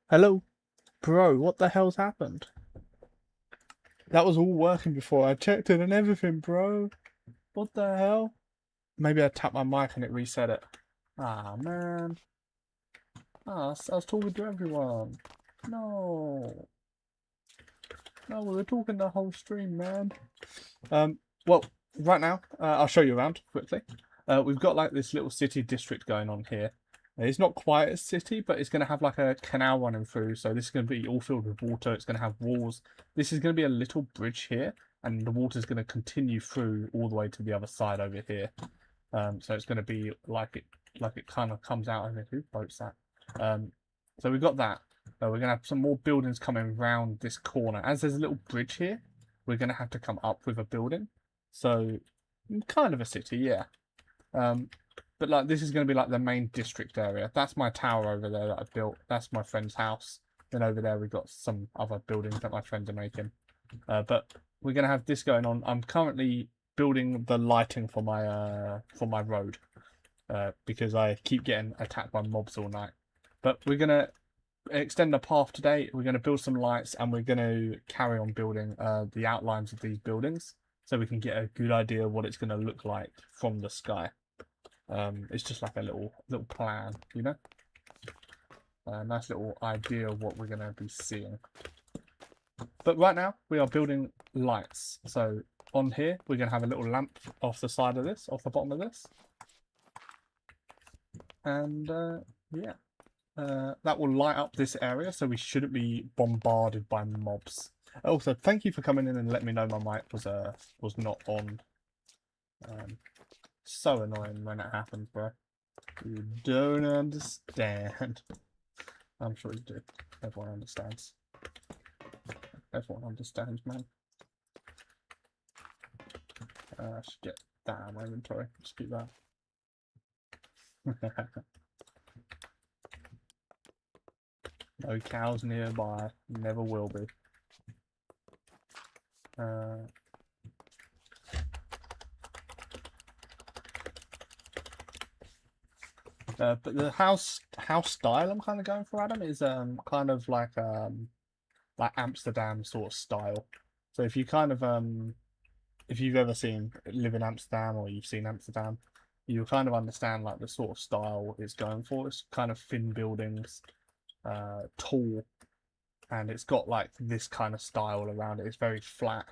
Hello? Bro, what the hell's happened? That was all working before. I checked it and everything, bro. What the hell? Maybe I tapped my mic and it reset it. Ah, man. I was talking to everyone. No. No, we were talking the whole stream, man. Well, right now, I'll show you around quickly. We've got like this little city district going on here. It's not quite a city, but it's going to have like a canal running through. So this is going to be all filled with water. It's going to have walls. This is going to be a little bridge here, and the water is going to continue through all the way to the other side over here. So it's going to be like it kind of comes out. And who boats that? So we've got that. We're going to have some more buildings coming around this corner. As there's a little bridge here, we're going to have to come up with a building. So kind of a city, yeah. But like this is going to be like the main district area. That's my tower over there that I built. That's my friend's house. Then over there we've got some other buildings that my friends are making. But we're going to have this going on. I'm currently building the lighting for my road because I keep getting attacked by mobs all night. But we're going to extend the path today. We're going to build some lights and we're going to carry on building the outlines of these buildings so we can get a good idea of what it's going to look like from the sky. It's just like a little plan, you know? A nice little idea of what we're going to be seeing. But right now, we are building lights. So on here, we're going to have a little lamp off the side of this, off the bottom of this. And yeah, that will light up this area, so we shouldn't be bombarded by mobs. Also, thank you for coming in and letting me know my mic was not on. So annoying when it happens, bro. You don't understand. I'm sure you do. Everyone understands. Everyone understands, man. I should get that out of my inventory. Just keep that. No cows nearby. Never will be. But the house style I'm kind of going for, Adam, is kind of like Amsterdam sort of style. So if you kind of if you've ever live in Amsterdam or you've seen Amsterdam, you kind of understand like the sort of style it's going for. It's kind of thin buildings, tall, and it's got like this kind of style around it. It's very flat,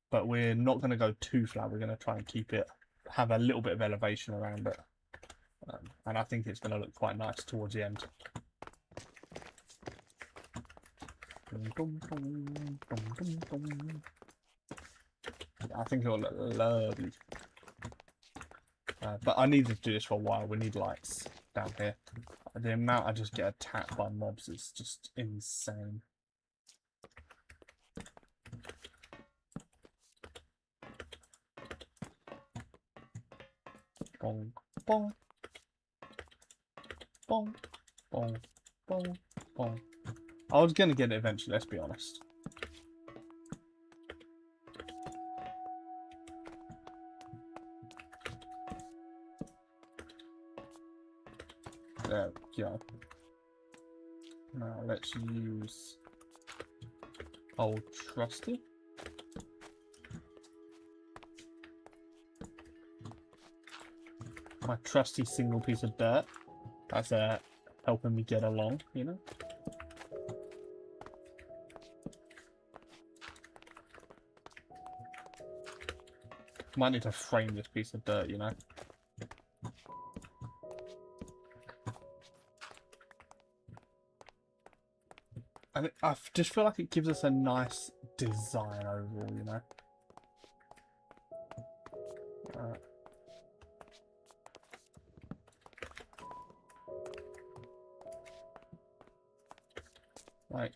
but we're not going to go too flat. We're going to try and have a little bit of elevation around it. And I think it's going to look quite nice towards the end. I think it'll look lovely. But I need to do this for a while. We need lights down here. The amount I just get attacked by mobs is just insane. Bong, bong. Bong, bong, bong, bong. I was going to get it eventually, let's be honest. There we go. Now let's use old trusty. My trusty single piece of dirt. That's helping me get along, you know. Might need to frame this piece of dirt, you know. And I just feel like it gives us a nice design overall, you know. Like,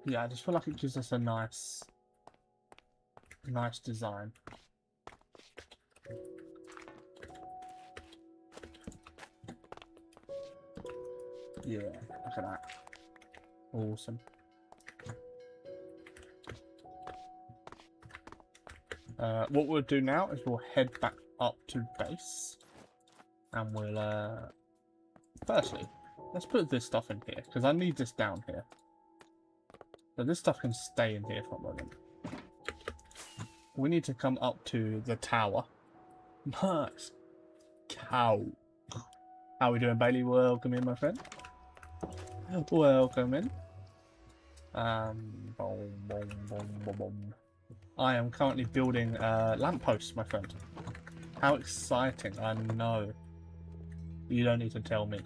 yeah, I just feel like it gives us a nice design. Yeah, look at that. Awesome. What we'll do now is we'll head back up to base, and we'll firstly Let's put this stuff in here, because I need this down here. So this stuff can stay in here for a moment. We need to come up to the tower. Nice. Cow. How are we doing, Bailey? Welcome in, my friend. Welcome in. Boom, boom, boom, boom, boom. I am currently building lampposts, my friend. How exciting. I know. You don't need to tell me.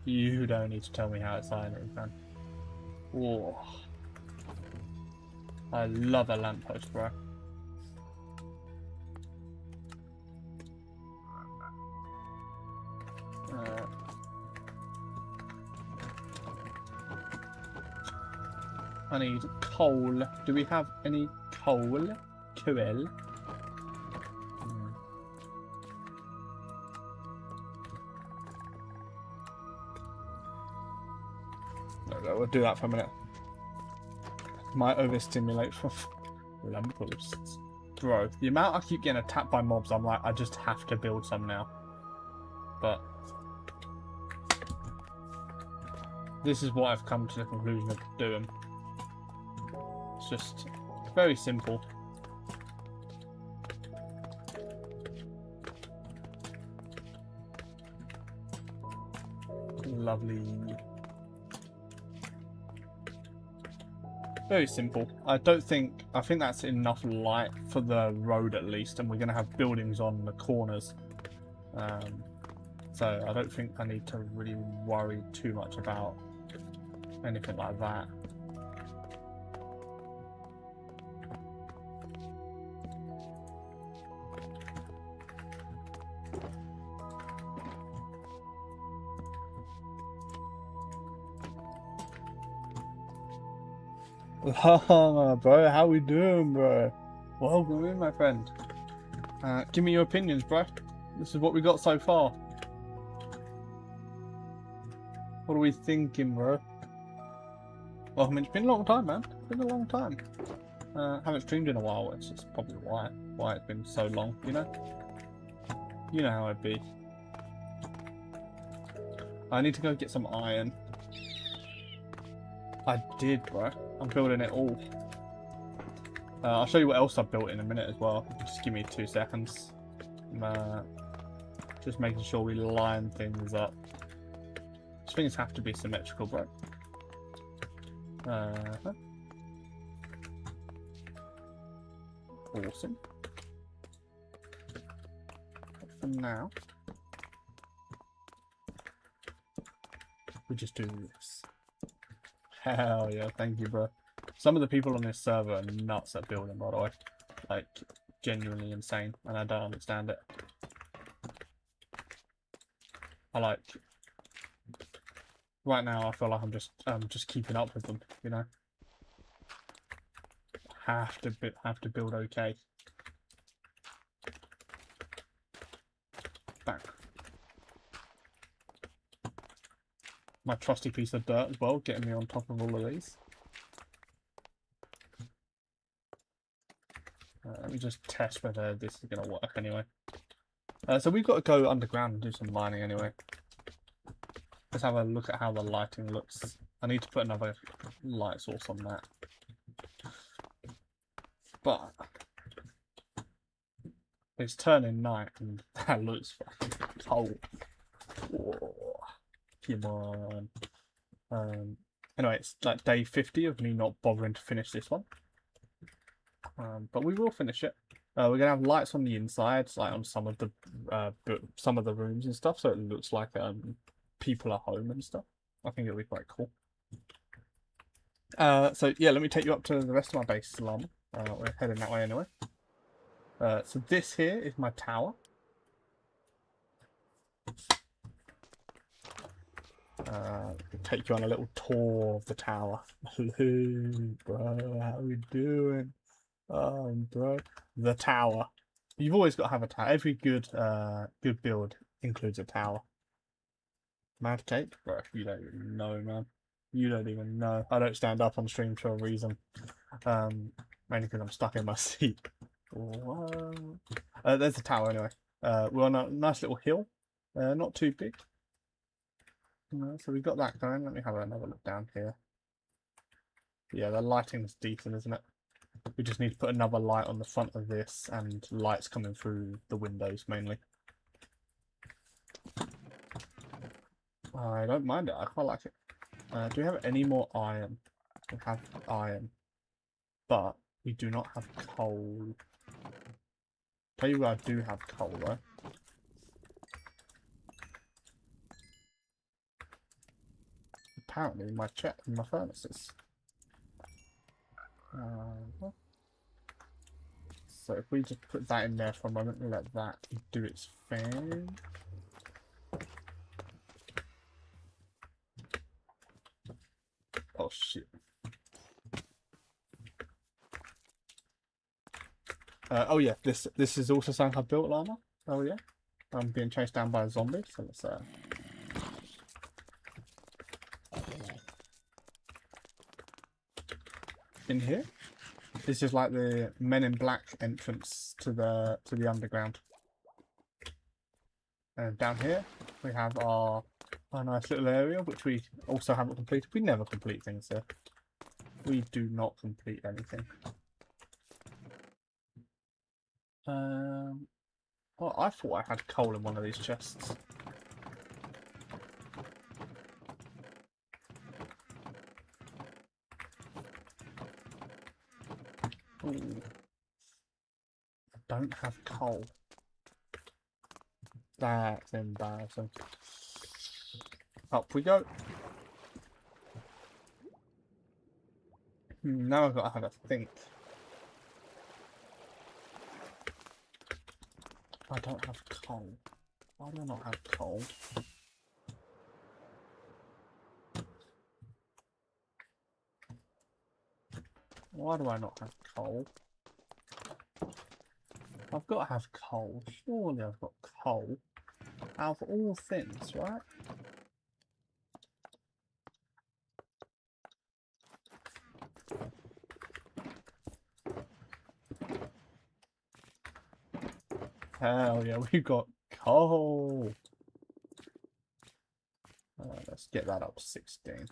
You don't need to tell me how exciting it is, man. Whoa. I love a lamppost, bro. I need coal. Do we have any coal? Coal. No, we'll do that for a minute. Might overstimulate for lampposts. Bro, the amount I keep getting attacked by mobs, I'm like, I just have to build some now. But this is what I've come to the conclusion of doing. It's just very simple. Lovely. Very simple. I think that's enough light for the road at least, and we're going to have buildings on the corners. So I don't think I need to really worry too much about anything like that. Bro, how we doing, bro? Welcome in, my friend. Give me your opinions, bro. This is what we got so far. What are we thinking, bro? Well, I mean, it's been a long time, man. It's been a long time. Haven't streamed in a while, which is probably why it's been so long, you know? You know how it'd be. I need to go get some iron. I did, bro. I'm building it all. I'll show you what else I built in a minute as well. Just give me 2 seconds. Just making sure we line things up. These things have to be symmetrical, bro. Awesome. But for now, we just do this. Hell yeah, thank you, bro. Some of the people on this server are nuts at building, by the way. Like, genuinely insane, and I don't understand it. Right now, I feel like I'm just keeping up with them, you know. Have to build okay. Bang. My trusty piece of dirt as well, getting me on top of all of these. Let me just test whether this is going to work anyway. So we've got to go underground and do some mining anyway. Let's have a look at how the lighting looks. I need to put another light source on that. But it's turning night and that looks fucking cold. Whoa. Come on. Anyway, it's like day 50 of me not bothering to finish this one. But we will finish it. We're gonna have lights on the insides, like on some of the rooms and stuff, so it looks like people are home and stuff. I think it'll be quite cool. So yeah, let me take you up to the rest of my base, Llama. We're heading that way anyway. So this here is my tower. Take you on a little tour of the tower. Hello, bro. How we doing? Bro, the tower. You've always got to have a tower. Every good build includes a tower. Mad cake, bro. You don't even know, man. You don't even know. I don't stand up on stream for a reason. Mainly because I'm stuck in my seat. There's the tower anyway. We're on a nice little hill. Not too big. So we got that going. Let me have another look down here. Yeah, the lighting's decent, isn't it? We just need to put another light on the front of this and lights coming through the windows mainly. I don't mind it. I quite like it. Do we have any more iron? We have iron, but we do not have coal. Tell you what, I do have coal though. Apparently, my furnaces. So if we just put that in there for a moment and let that do its thing. Oh shit. Oh yeah, this is also something I built llama. Oh yeah. I'm being chased down by a zombie, so let's in here. This is like the Men in Black entrance to the underground. And down here we have our nice little area, which we also haven't completed. We never complete things here. We do not complete anything. Well, I thought I had coal in one of these chests. Ooh. I don't have coal. That's embarrassing. Up we go. Now I've got to have a think. I don't have coal. Why do I not have coal? Why do I not have coal? I've got to have coal. Surely I've got coal. Out of all things, right? Hell yeah, we've got coal. Let's get that up to 16.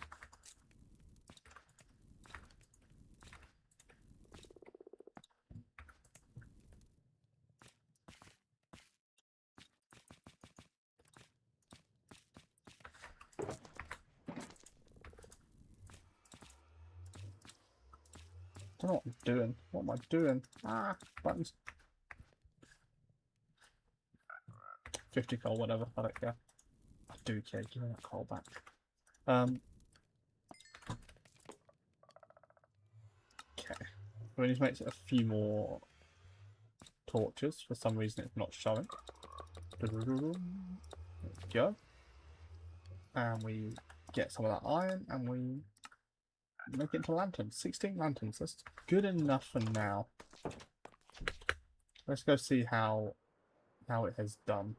I don't know what I'm doing. What am I doing? Ah, buttons. 50 coal, whatever. I don't care. I do care. Give me that coal back. Okay. We need to make a few more torches. For some reason, it's not showing. There we go. And we get some of that iron, and we make it into lanterns. 16 lanterns. That's good enough for now. Let's go see how it has done.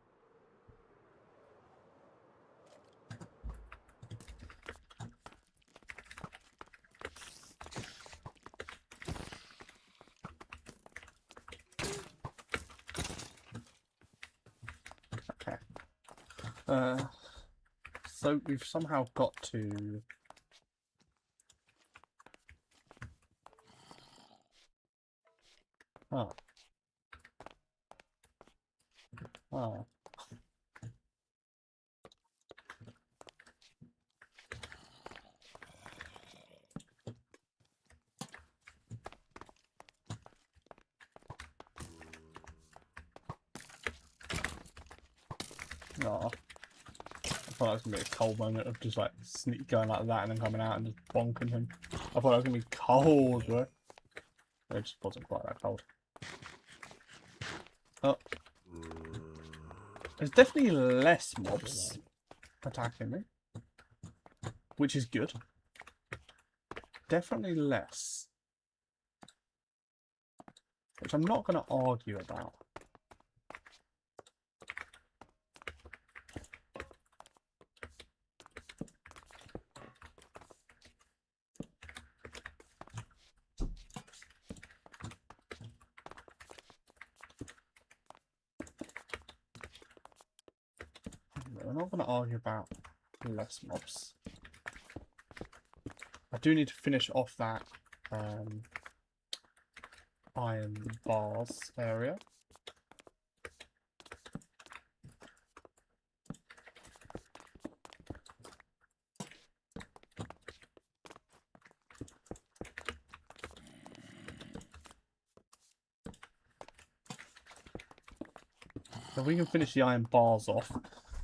Okay. So we've somehow got to... Oh. Oh. Oh. I thought it was going to be a cold moment of just like sneak going like that and then coming out and just bonking him. I thought it was going to be cold, bro. It just wasn't quite that cold. Oh. There's definitely less mobs attacking me, which is good. Definitely less. Which I'm not going to argue about. We're not going to argue about less mobs. I do need to finish off that iron bars area. So we can finish the iron bars off.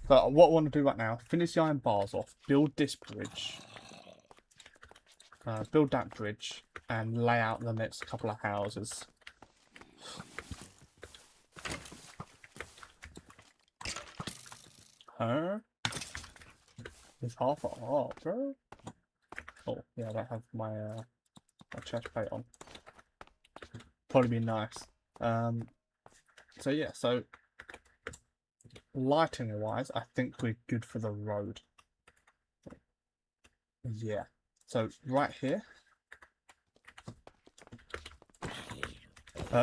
But what I want to do right now, finish the iron bars off, build this bridge, build that bridge, and lay out the next couple of houses. Huh? It's half a heart, bro. Oh, yeah, that has my chest plate on. Probably be nice. So yeah, so lighting wise, I think we're good for the road. Yeah. So right here.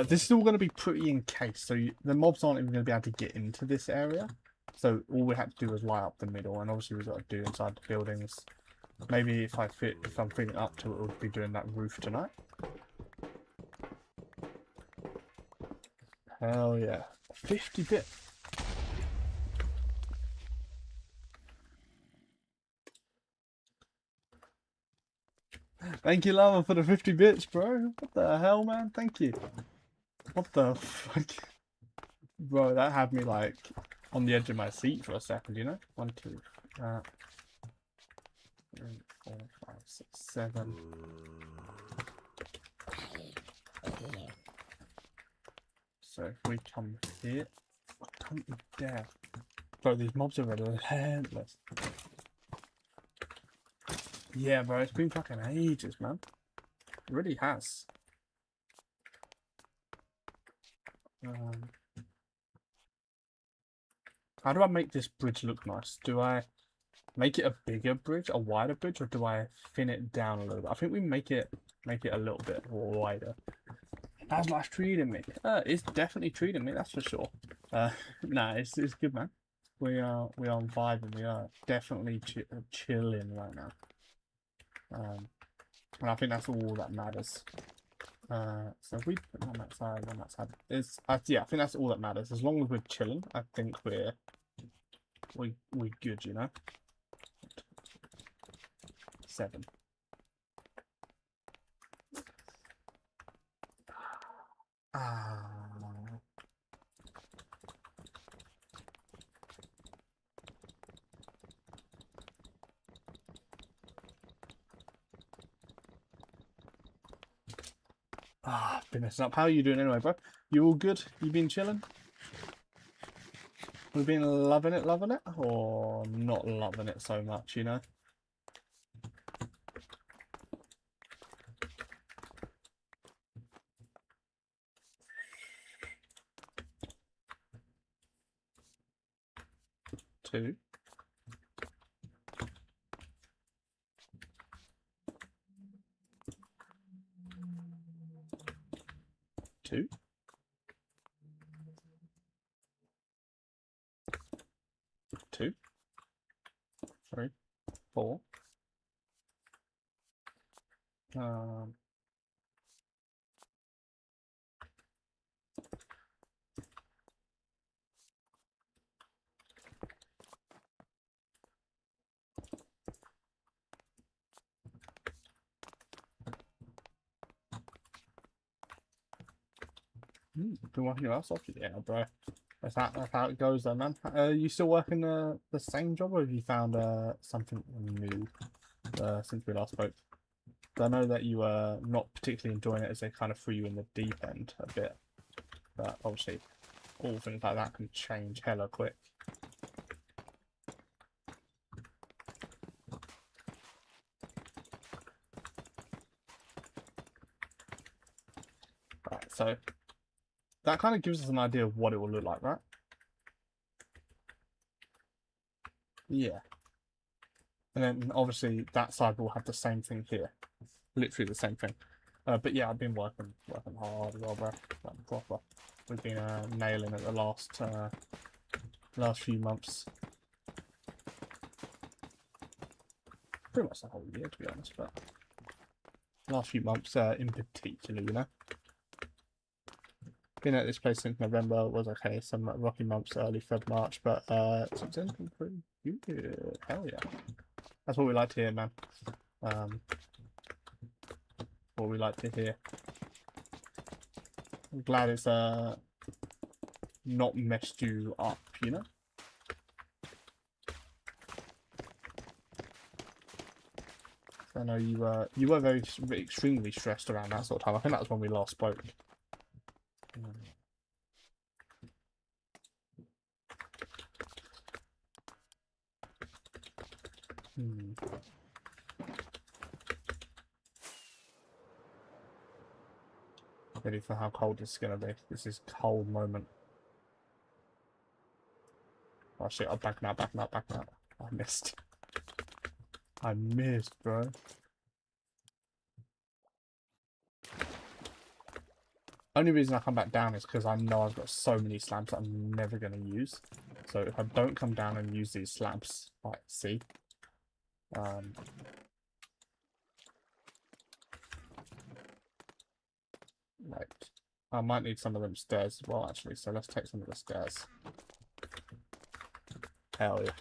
This is all going to be pretty encased, so the mobs aren't even going to be able to get into this area. So all we had to do was light up the middle, and obviously we've got to do inside the buildings. Maybe if I'm feeling up to it, we'll be doing that roof tonight. Hell yeah. 50-bit. Thank you, Lava, for the 50 bits, bro. What the hell, man? Thank you. What the fuck? Bro, that had me, like, on the edge of my seat for a second, you know? 1, 2, 3, 4, 5, 6, 7. So if we come here, don't you dare. Bro, these mobs are relentless. Yeah, bro, it's been fucking ages, man. It really has. How do I make this bridge look nice? Do I make it a bigger bridge, a wider bridge, or do I thin it down a little bit? I think we make it a little bit wider. How's life treating me? It's definitely treating me, that's for sure. Nah, it's good, man. We are vibing. We are definitely chilling right now. And I think that's all that matters. So if we put it on that side, yeah, I think that's all that matters. As long as we're chilling, I think we're good, you know. 7. Been messing up. How are you doing anyway, bro? You all good? You been chilling? We've been loving it, or not loving it so much, you know? Two. 2. 2. 3. 4. Been working your ass off? Yeah, bro. That's how it goes, though, man. You still working the same job, or have you found something new since we last spoke? I know that you were not particularly enjoying it, as they kind of threw you in the deep end a bit. But obviously, all things like that can change hella quick. Right, so that kind of gives us an idea of what it will look like, right? Yeah. And then obviously that side will have the same thing here. Literally the same thing. But yeah, I've been working hard as well, bro. Like, proper. We've been nailing it the last few months. pretty much the whole year, to be honest, but last few months in particular, you know. Been at this place since November. Was okay, some rocky months, early Feb, March, but since then, been pretty good. Hell yeah. That's what we like to hear, man. What we like to hear. I'm glad it's not messed you up, you know? I know you were very extremely stressed around that sort of time. I think that was when we last spoke. Ready for how cold it's gonna be. This is cold moment. Oh shit, I'm backing out. I missed. I missed, bro. Only reason I come back down is because I know I've got so many slabs that I'm never going to use. So if I don't come down and use these slabs, like, see? Like, I might need some of them stairs as well, actually. So let's take some of the stairs. Hell yeah.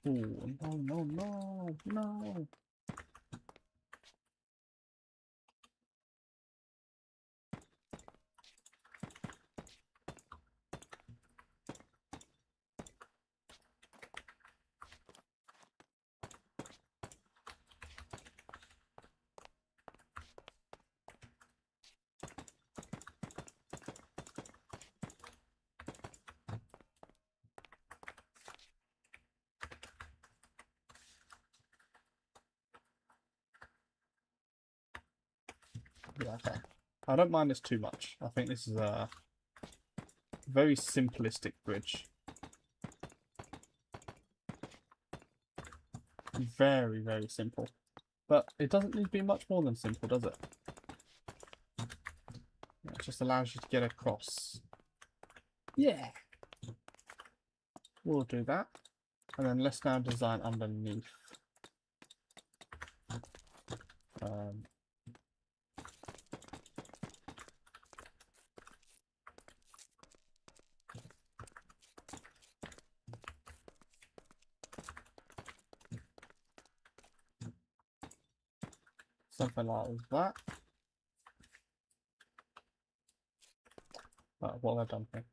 Ooh, no. Yeah, okay. I don't mind this too much. I think this is a very simplistic bridge. Very, very simple. But it doesn't need to be much more than simple, does it? It just allows you to get across. Yeah. We'll do that. And then let's now design underneath. Something like that. What have I done here?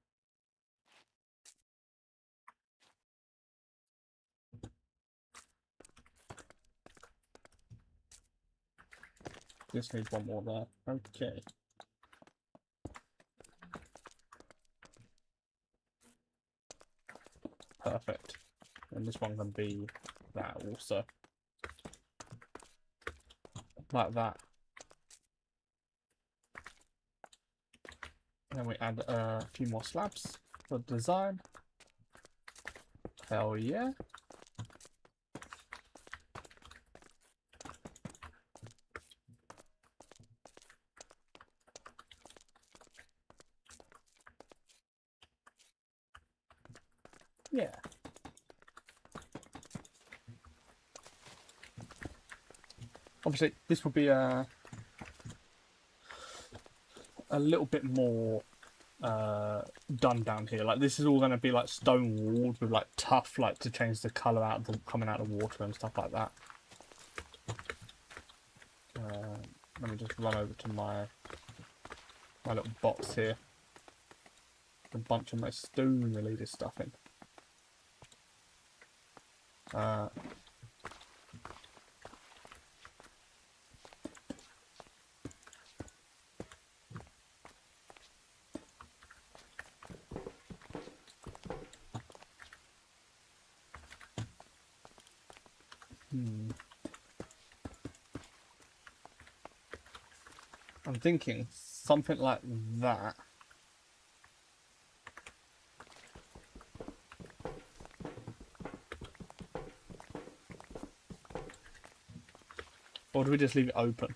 Just need one more there. Okay. Perfect. And this one can be that also. Like that. And then we add a few more slabs for design. Hell yeah. Yeah. Obviously, this will be a little bit more done down here. Like, this is all going to be like stone walled with like tough, like to change the colour out of the coming out of the water and stuff like that. Let me just run over to my little box here. A bunch of my stone related stuff in. I'm thinking something like that. Or do we just leave it open?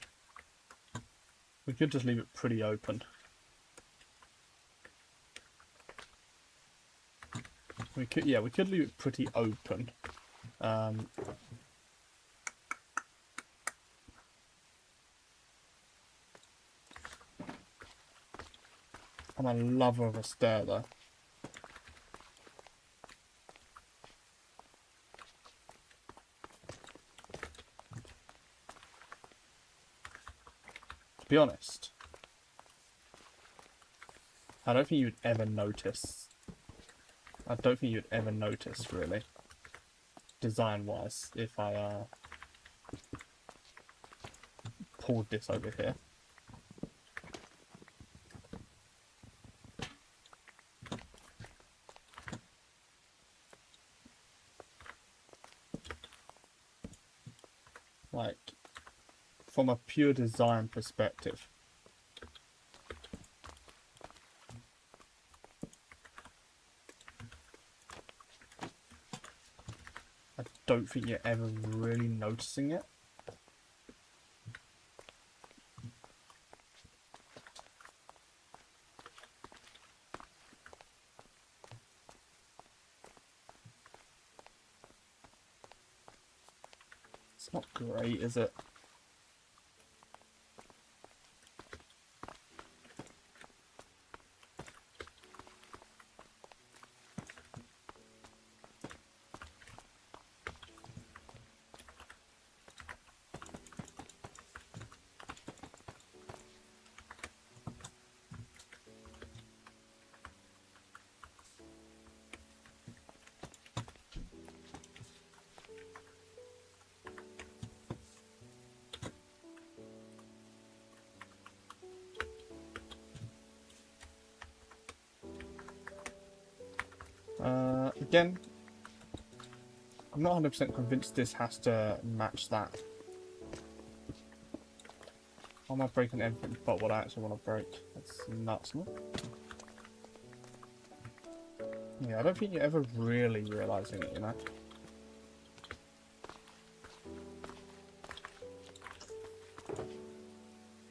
We could just leave it pretty open. We could leave it pretty open. I'm a lover of a stair though. To be honest, I don't think you'd ever notice. I don't think you'd ever notice, really, design-wise, if I pulled this over here. Like, from a pure design perspective. I don't think you're ever really noticing it. It's not great, is it? Again, I'm not 100% convinced this has to match that. I'm not breaking everything but what I actually want to break. That's nuts, no? Yeah, I don't think you're ever really realising it, you know?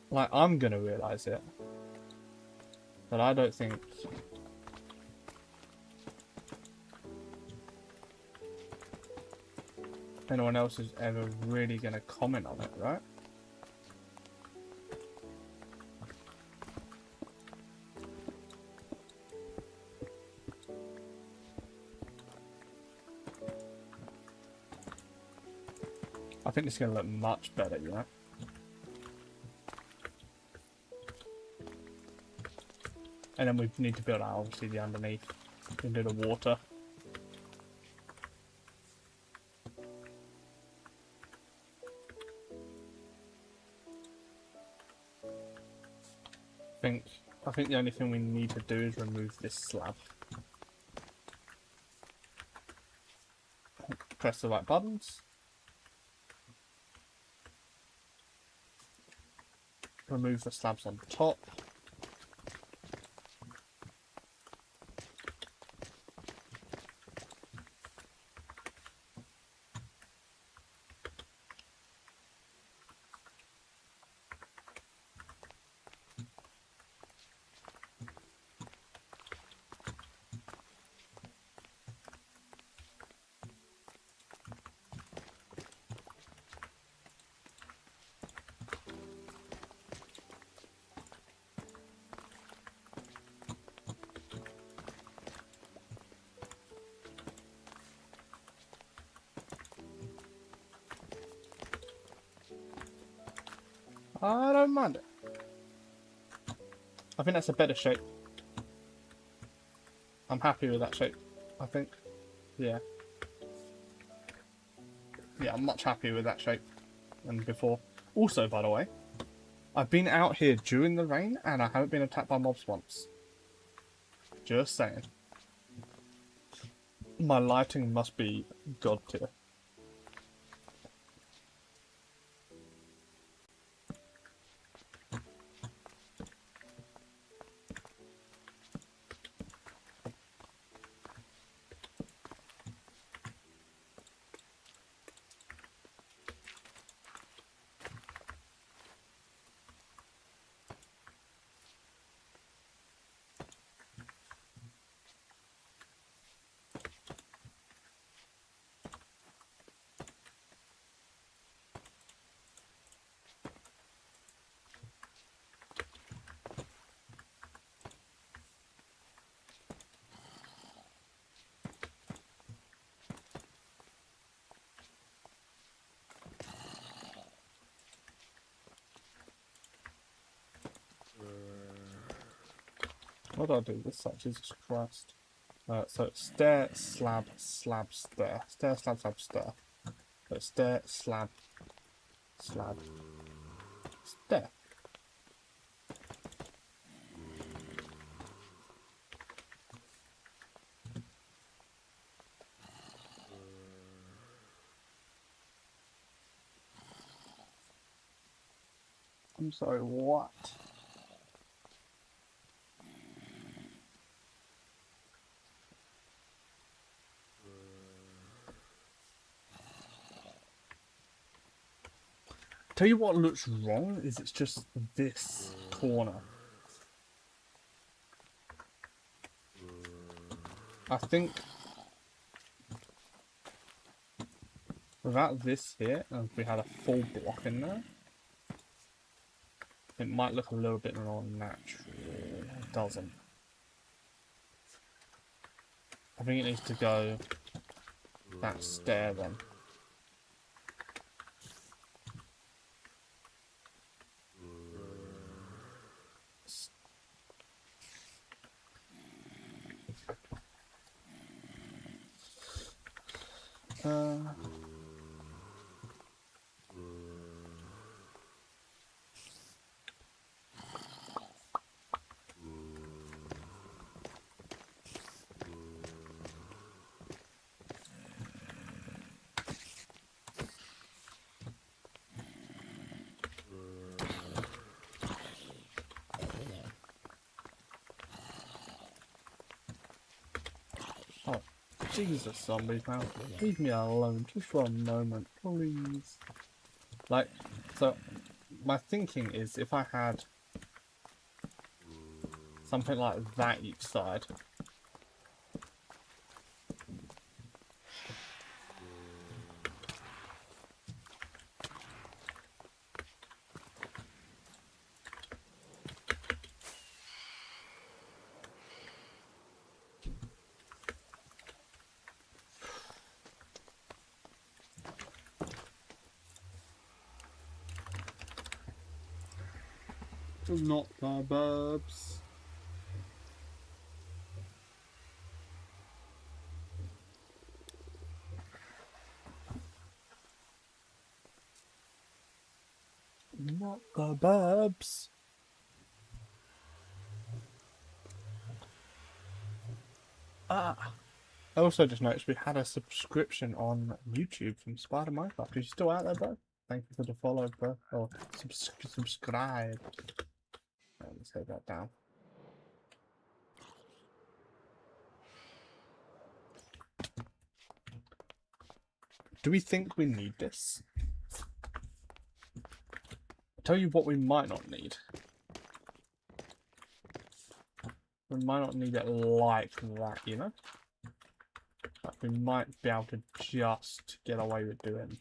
Like, I'm gonna realise it. But I don't think... anyone else is ever really gonna comment on it, right? I think it's gonna look much better, you know? And then we need to build out, obviously, the underneath. We can do the water. I think the only thing we need to do is remove this slab. Press the right buttons. Remove the slabs on top. I don't mind it. I think that's a better shape. I'm happy with that shape, I think. Yeah. Yeah, I'm much happier with that shape than before. Also, by the way, I've been out here during the rain and I haven't been attacked by mobs once. Just saying. My lighting must be god tier. What do I do this side? Jesus Christ. So stair, slab, slab, stair. Stair, slab, slab, stair. So stair, slab, slab, stair. I'm sorry, what? Tell you what looks wrong is it's just this corner. I think without this here, and if we had a full block in there, it might look a little bit more natural. It doesn't. I think it needs to go that stair then. Oh, Jesus, zombies now. Leave me alone just for a moment, please. Like, so my thinking is if I had something like that each side. Not the burbs. Not the burbs. I also just noticed we had a subscription on YouTube from Spider Minecraft. Are you still out there, bro? Thank you for the follow, bro. Or subscribe. Right, let's take that down. Do we think we need this? I'll tell you what we might not need. We might not need it like that, you know? Like we might be able to just get away with doing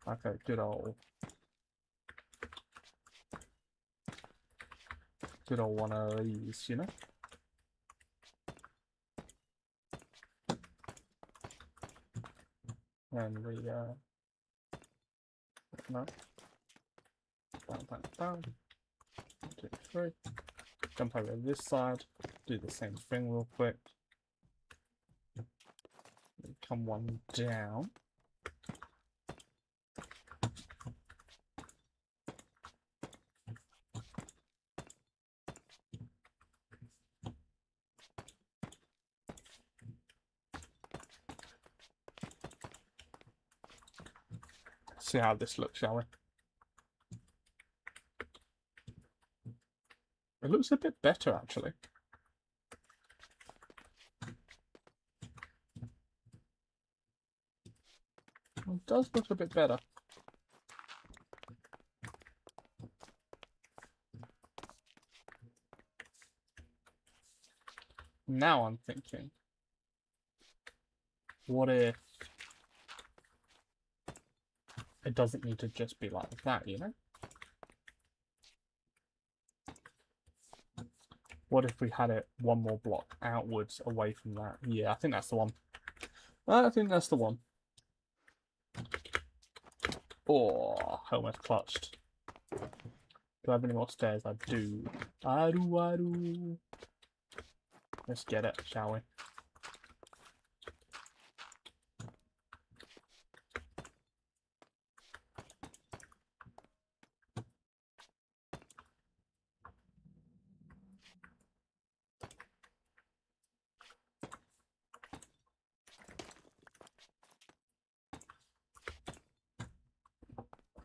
like a good old one of these, you know? And we no. Down. 1, 2, 3. Jump over this side. Do the same thing real quick. Come one down. See how this looks, shall we? It looks a bit better, actually. It does look a bit better. Now I'm thinking, what if it doesn't need to just be like that, you know? What if we had it one more block outwards away from that? Yeah, I think that's the one. I think that's the one. Oh, almost clutched. Do I have any more stairs? I do. I do. Let's get it, shall we?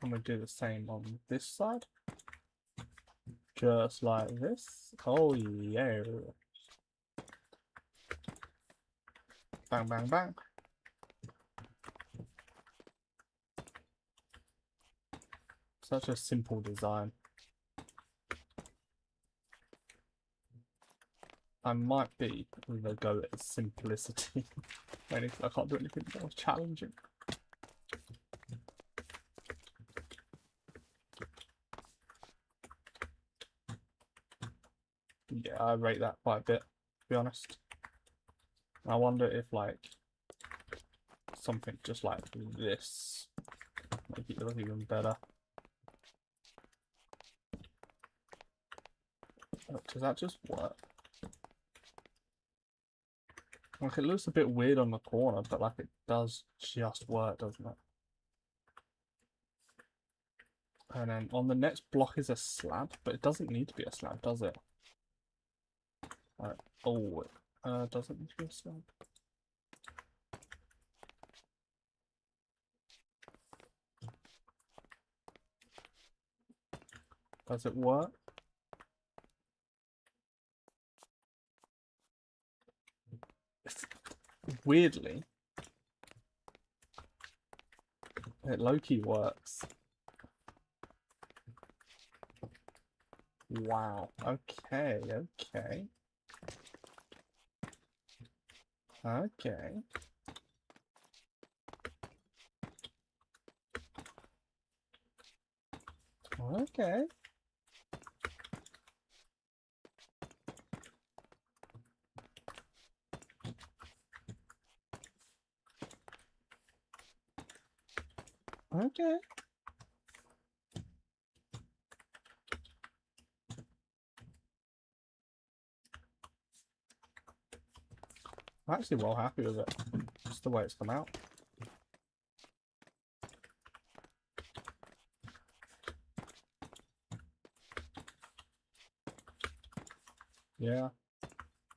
I'm going to do the same on this side. Just like this. Oh, yeah. Bang, bang, bang. Such a simple design. I might be with a go at simplicity. I can't do anything more challenging. Yeah, I rate that quite a bit, to be honest. I wonder if, like, something just like this make it look even better. Oh, does that just work? Like, it looks a bit weird on the corner, but, like, it does just work, doesn't it? And then on the next block is a slab, but it doesn't need to be a slab, does it? Right. Oh, it doesn't need to be a slab. Does it work? Weirdly, it low-key works. Wow. Okay, okay. Okay. Okay. Okay. I'm actually well happy with it. Just the way it's come out. Yeah.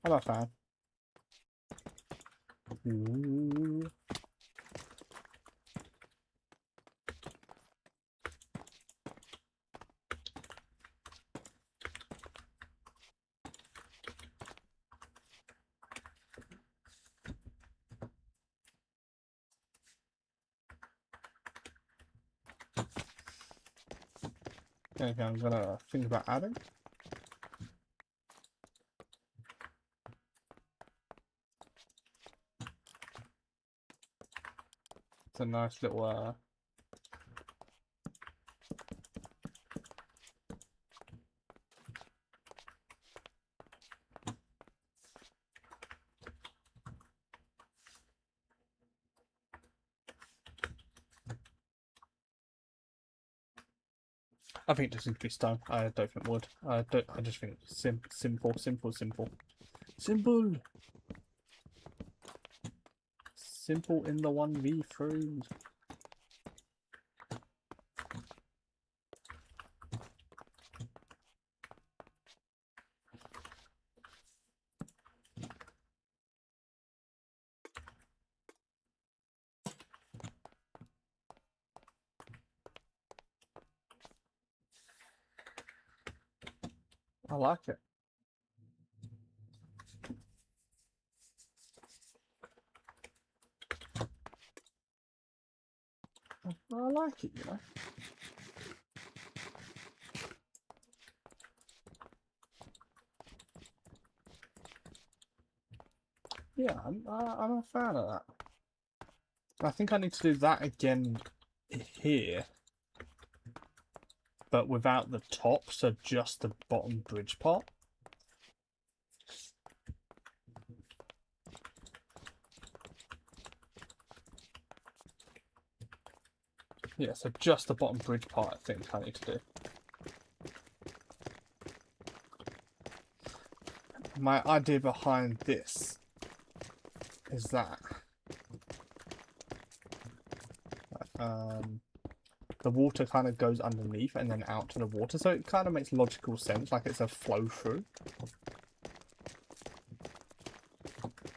I'm a fan. Ooh. Anything I'm gonna think about adding? It's a nice little I think this needs to be stone. I don't think wood. I just think it's simple. Simple in the 1v3. I like it. I like it, you know. Yeah, I'm a fan of that. I think I need to do that again here, but without the top, so just the bottom bridge part. Yeah, so just the bottom bridge part I think I need to do. my idea behind this is that the water kind of goes underneath and then out to the water, so it kind of makes logical sense, like it's a flow through.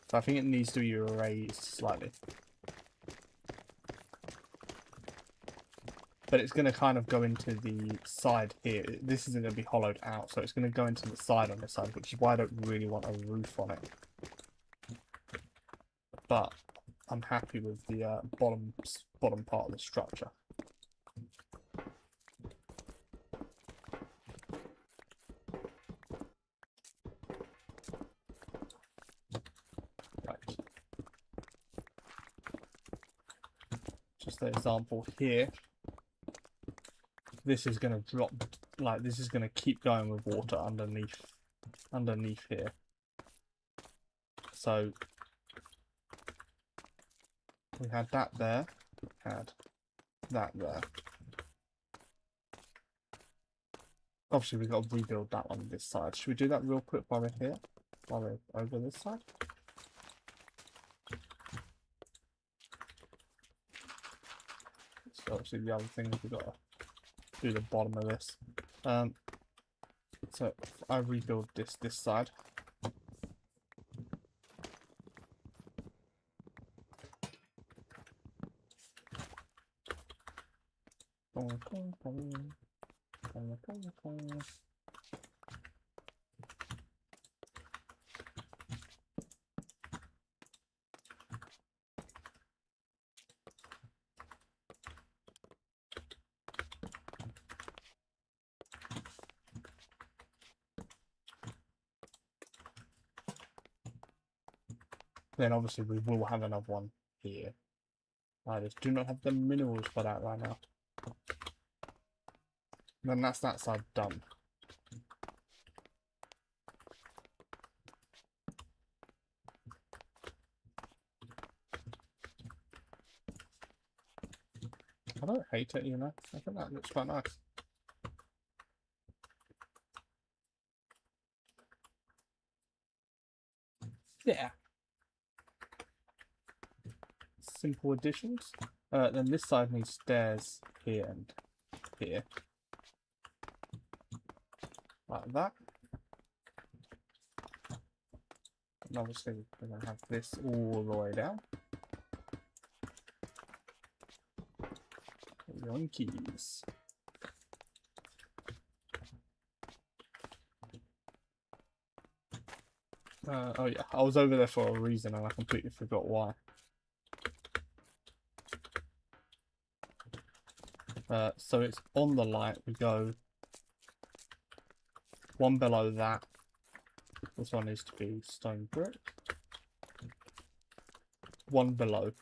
So I think it needs to be raised slightly. But it's going to kind of go into the side here. This isn't going to be hollowed out, so it's going to go into the side on this side, which is why I don't really want a roof on it. But I'm happy with the bottom part of the structure. Right. Just an example here. This is going to drop, like this is going to keep going with water underneath here. So we had that there, had that there. Obviously we've got to rebuild that on this side. Should we do that real quick while we're here? While we're over this side? So obviously the other thing is we've got to do the bottom of this. So if I rebuild this side. Then obviously we will have another one here. I just do not have the minerals for that right now. Then that's that side done. I don't hate it, you know. I think that looks quite nice. Yeah. Simple additions. Then this side needs stairs here and here. Like that. And obviously we're going to have this all the way down. Yoinkies. Oh yeah, I was over there for a reason and I completely forgot why. So it's on the light, we go one below that. This one needs to be stone brick. One below.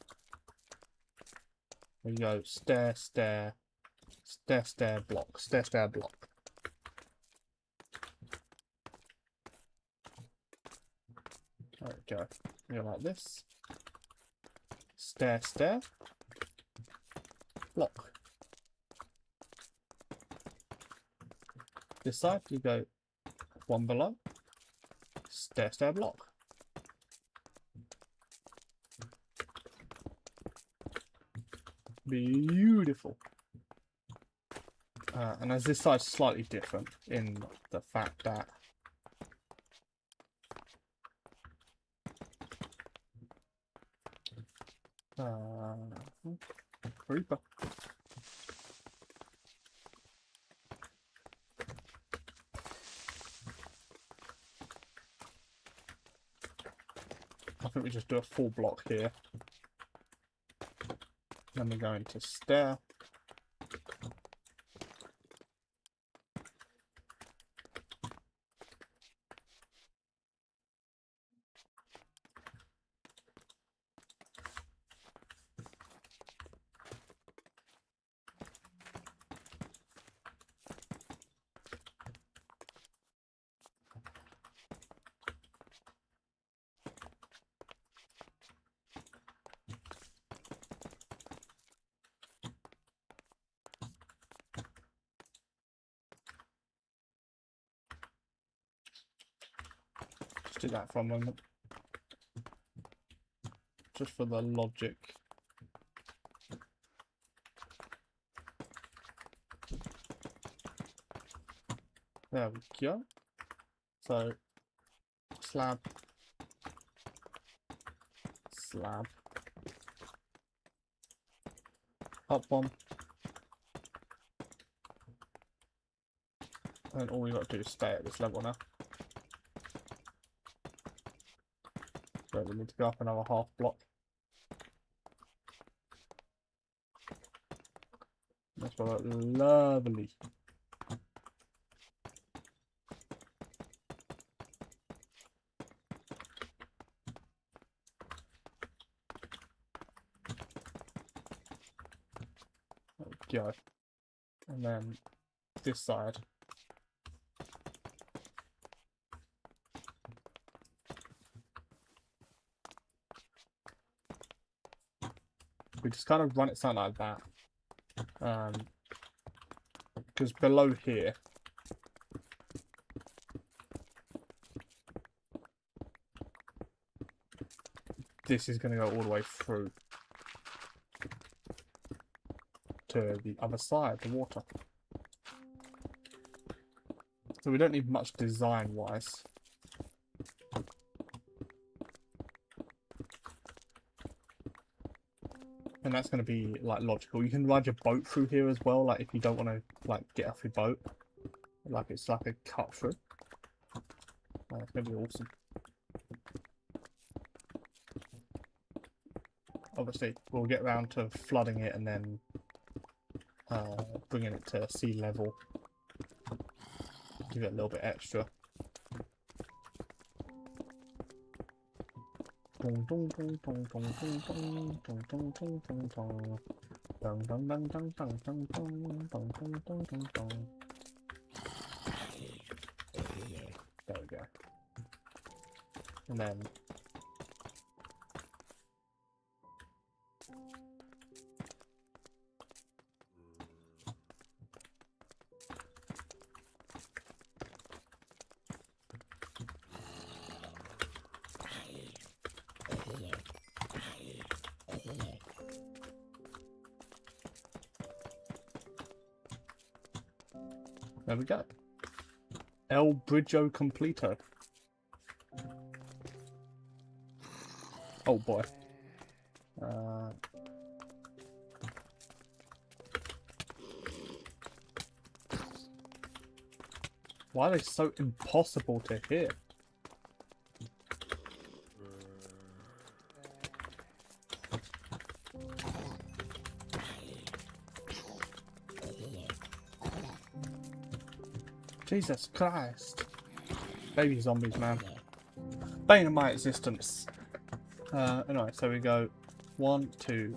We go stair, stair, stair, stair, block, stair, stair, block. There we go. We go like this. Stair, stair, block. This side, you go one below. Stair, stair, block. Beautiful. And as this side's slightly different in the fact that creeper. I think we just do a full block here. Then we go into stair. do that for a moment. Just for the logic. There we go. So, slab. Slab. Up one. And all we got to do is stay at this level now. So we need to go up another half block. That's lovely. There we go. And then this side. We just kind of run it something like that. Because below here, this is going to go all the way through to the other side, the water. So we don't need much design-wise. And that's going to be, like, logical. You can ride your boat through here as well, like, if you don't want to, like, get off your boat. Like, it's like a cut through. Oh, it's going to be awesome. Obviously, we'll get around to flooding it and then bringing it to sea level. Give it a little bit extra. Dong dong dong dong dong dong dong dong dong dong dong dong. Dong dong dong dong dong dong dong dong dong dong dong dong. There we go. And then there we go. El Bridgeo Completo. Oh boy. Why are they so impossible to hit? Jesus Christ. Baby zombies, man. Bane of my existence. Anyway, so we go 1, 2,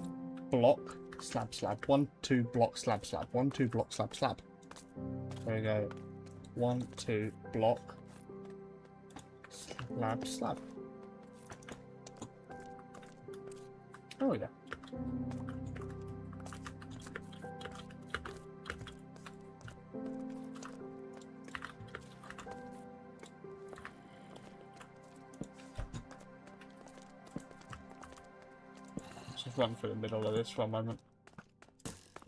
block, slab, slab. 1, 2, block, slab, slab. 1, 2, block, slab, slab. So we go 1, 2, block, slab, slab. Oh yeah. Just run through the middle of this for a moment.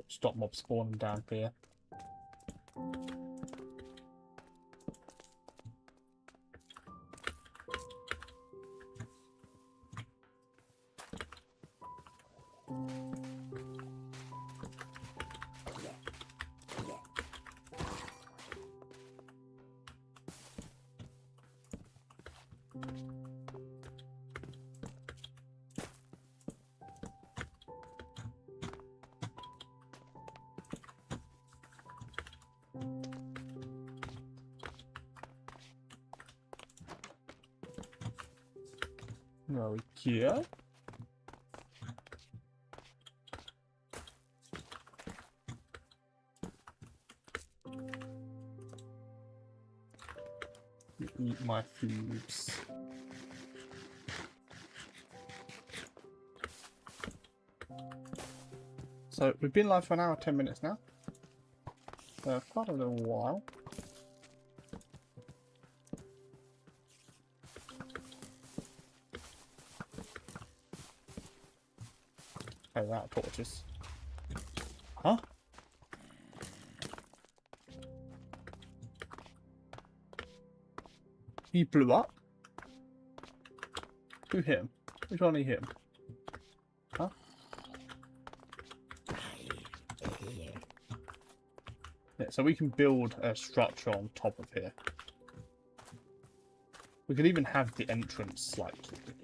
Stop mob spawning down here. There we go. Eat my foods. So we've been live for an hour, 10 minutes now. Quite a little while. Okay, we're out of torches. Huh? He blew up? Who hit him? Which one he hit him? Huh? Yeah, so we can build a structure on top of here. We could even have the entrance, like,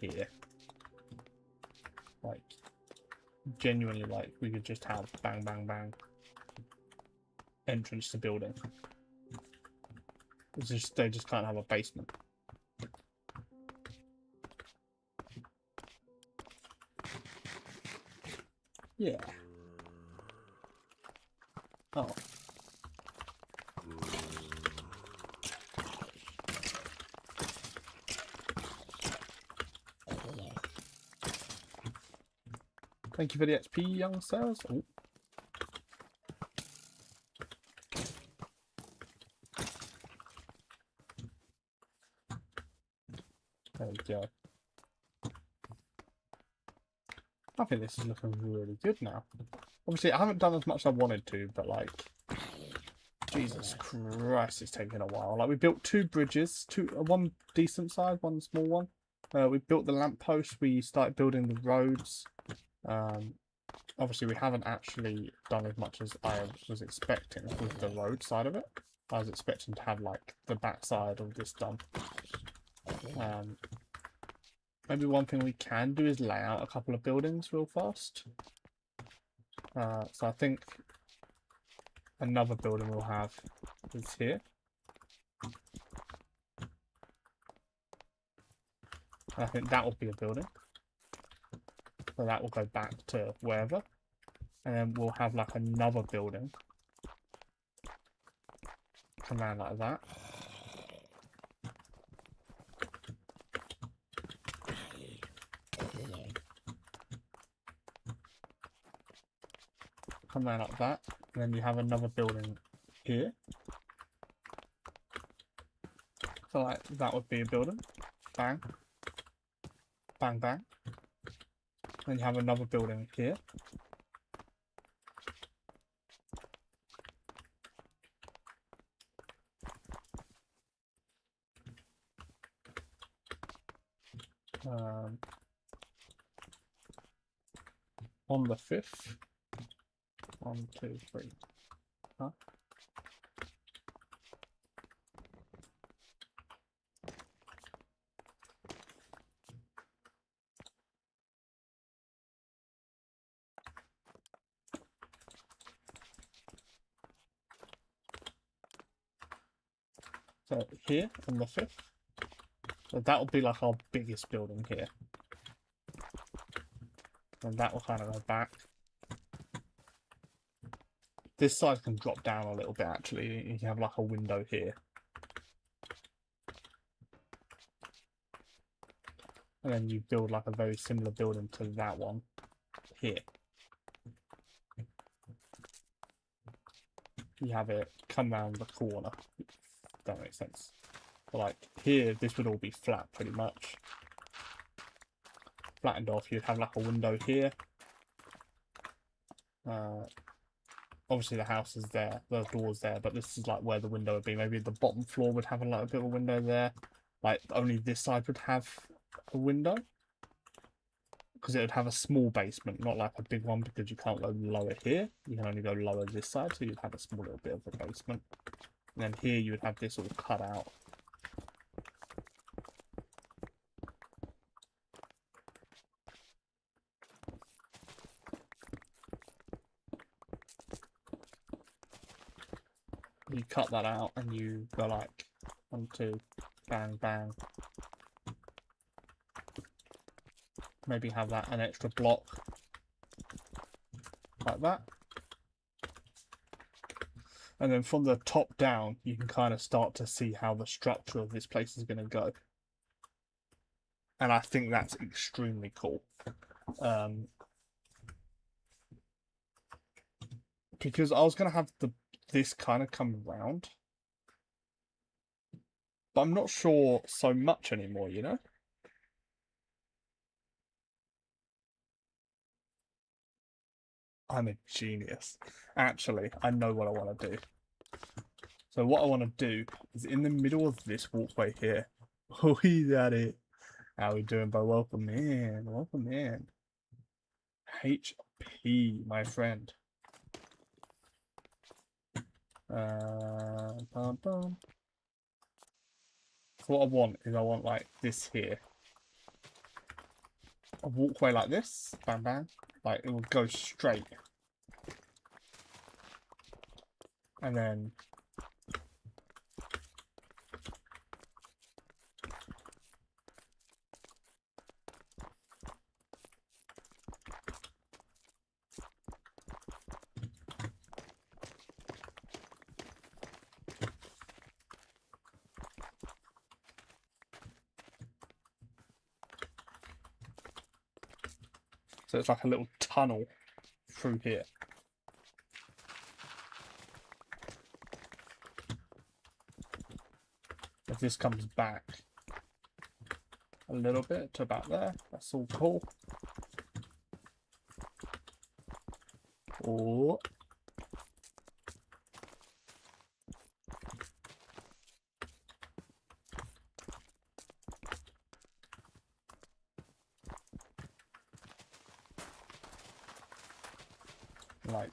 here. Like, genuinely, like, we could just have bang, bang, bang. Entrance to building. It's just, they just can't have a basement. Yeah. Oh. Thank you for the XP, young sirs. Oh. There we go. I think this is looking really good now. Obviously, I haven't done as much as I wanted to, but like, Jesus Christ, it's taken a while. Like, we built 2 bridges, one decent size, one small one. We built the lamppost. We started building the roads. Obviously, we haven't actually done as much as I was expecting with the road side of it. I was expecting to have like the back side of this done. Maybe one thing we can do is lay out a couple of buildings real fast. So I think another building we'll have is here. And I think that will be a building. So that will go back to wherever. And then we'll have like another building. Come around like that. Come around like that. And then you have another building here. So like that would be a building. Bang. Bang, bang. Then you have another building here. On the 5th. 1, 2, 3. Huh? So here on the 5th. So that will be like our biggest building here. And that will kind of go back. This side can drop down a little bit actually. You can have like a window here. And then you build like a very similar building to that one here. You have it come around the corner. If that makes sense. But like here, this would all be flat pretty much. Flattened off, you'd have like a window here. Obviously the house is there, the door's there, but this is like where the window would be. Maybe the bottom floor would have like a bit of a window there. Like only this side would have a window. Because it would have a small basement, not like a big one, because you can't go lower here. You can only go lower this side, so you'd have a small little bit of a basement. And then here you would have this all cut out. You cut that out and you go like 1, 2, bang, bang. Maybe have that an extra block like that. And then from the top down, you can kind of start to see how the structure of this place is going to go. And I think that's extremely cool. Because I was going to have this kind of come round. But I'm not sure so much anymore, you know? I'm a genius. Actually, I know what I want to do. So what I want to do is in the middle of this walkway here. Oh, he's at it. How we doing, bro? Welcome in. Welcome in. HP, my friend. Bum, bum. So what I want is I want like this here. A walkway like this. Bam, bam. Like it will go straight. And then so it's like a little tunnel through here. If this comes back a little bit to about there, that's all cool. Oh. Like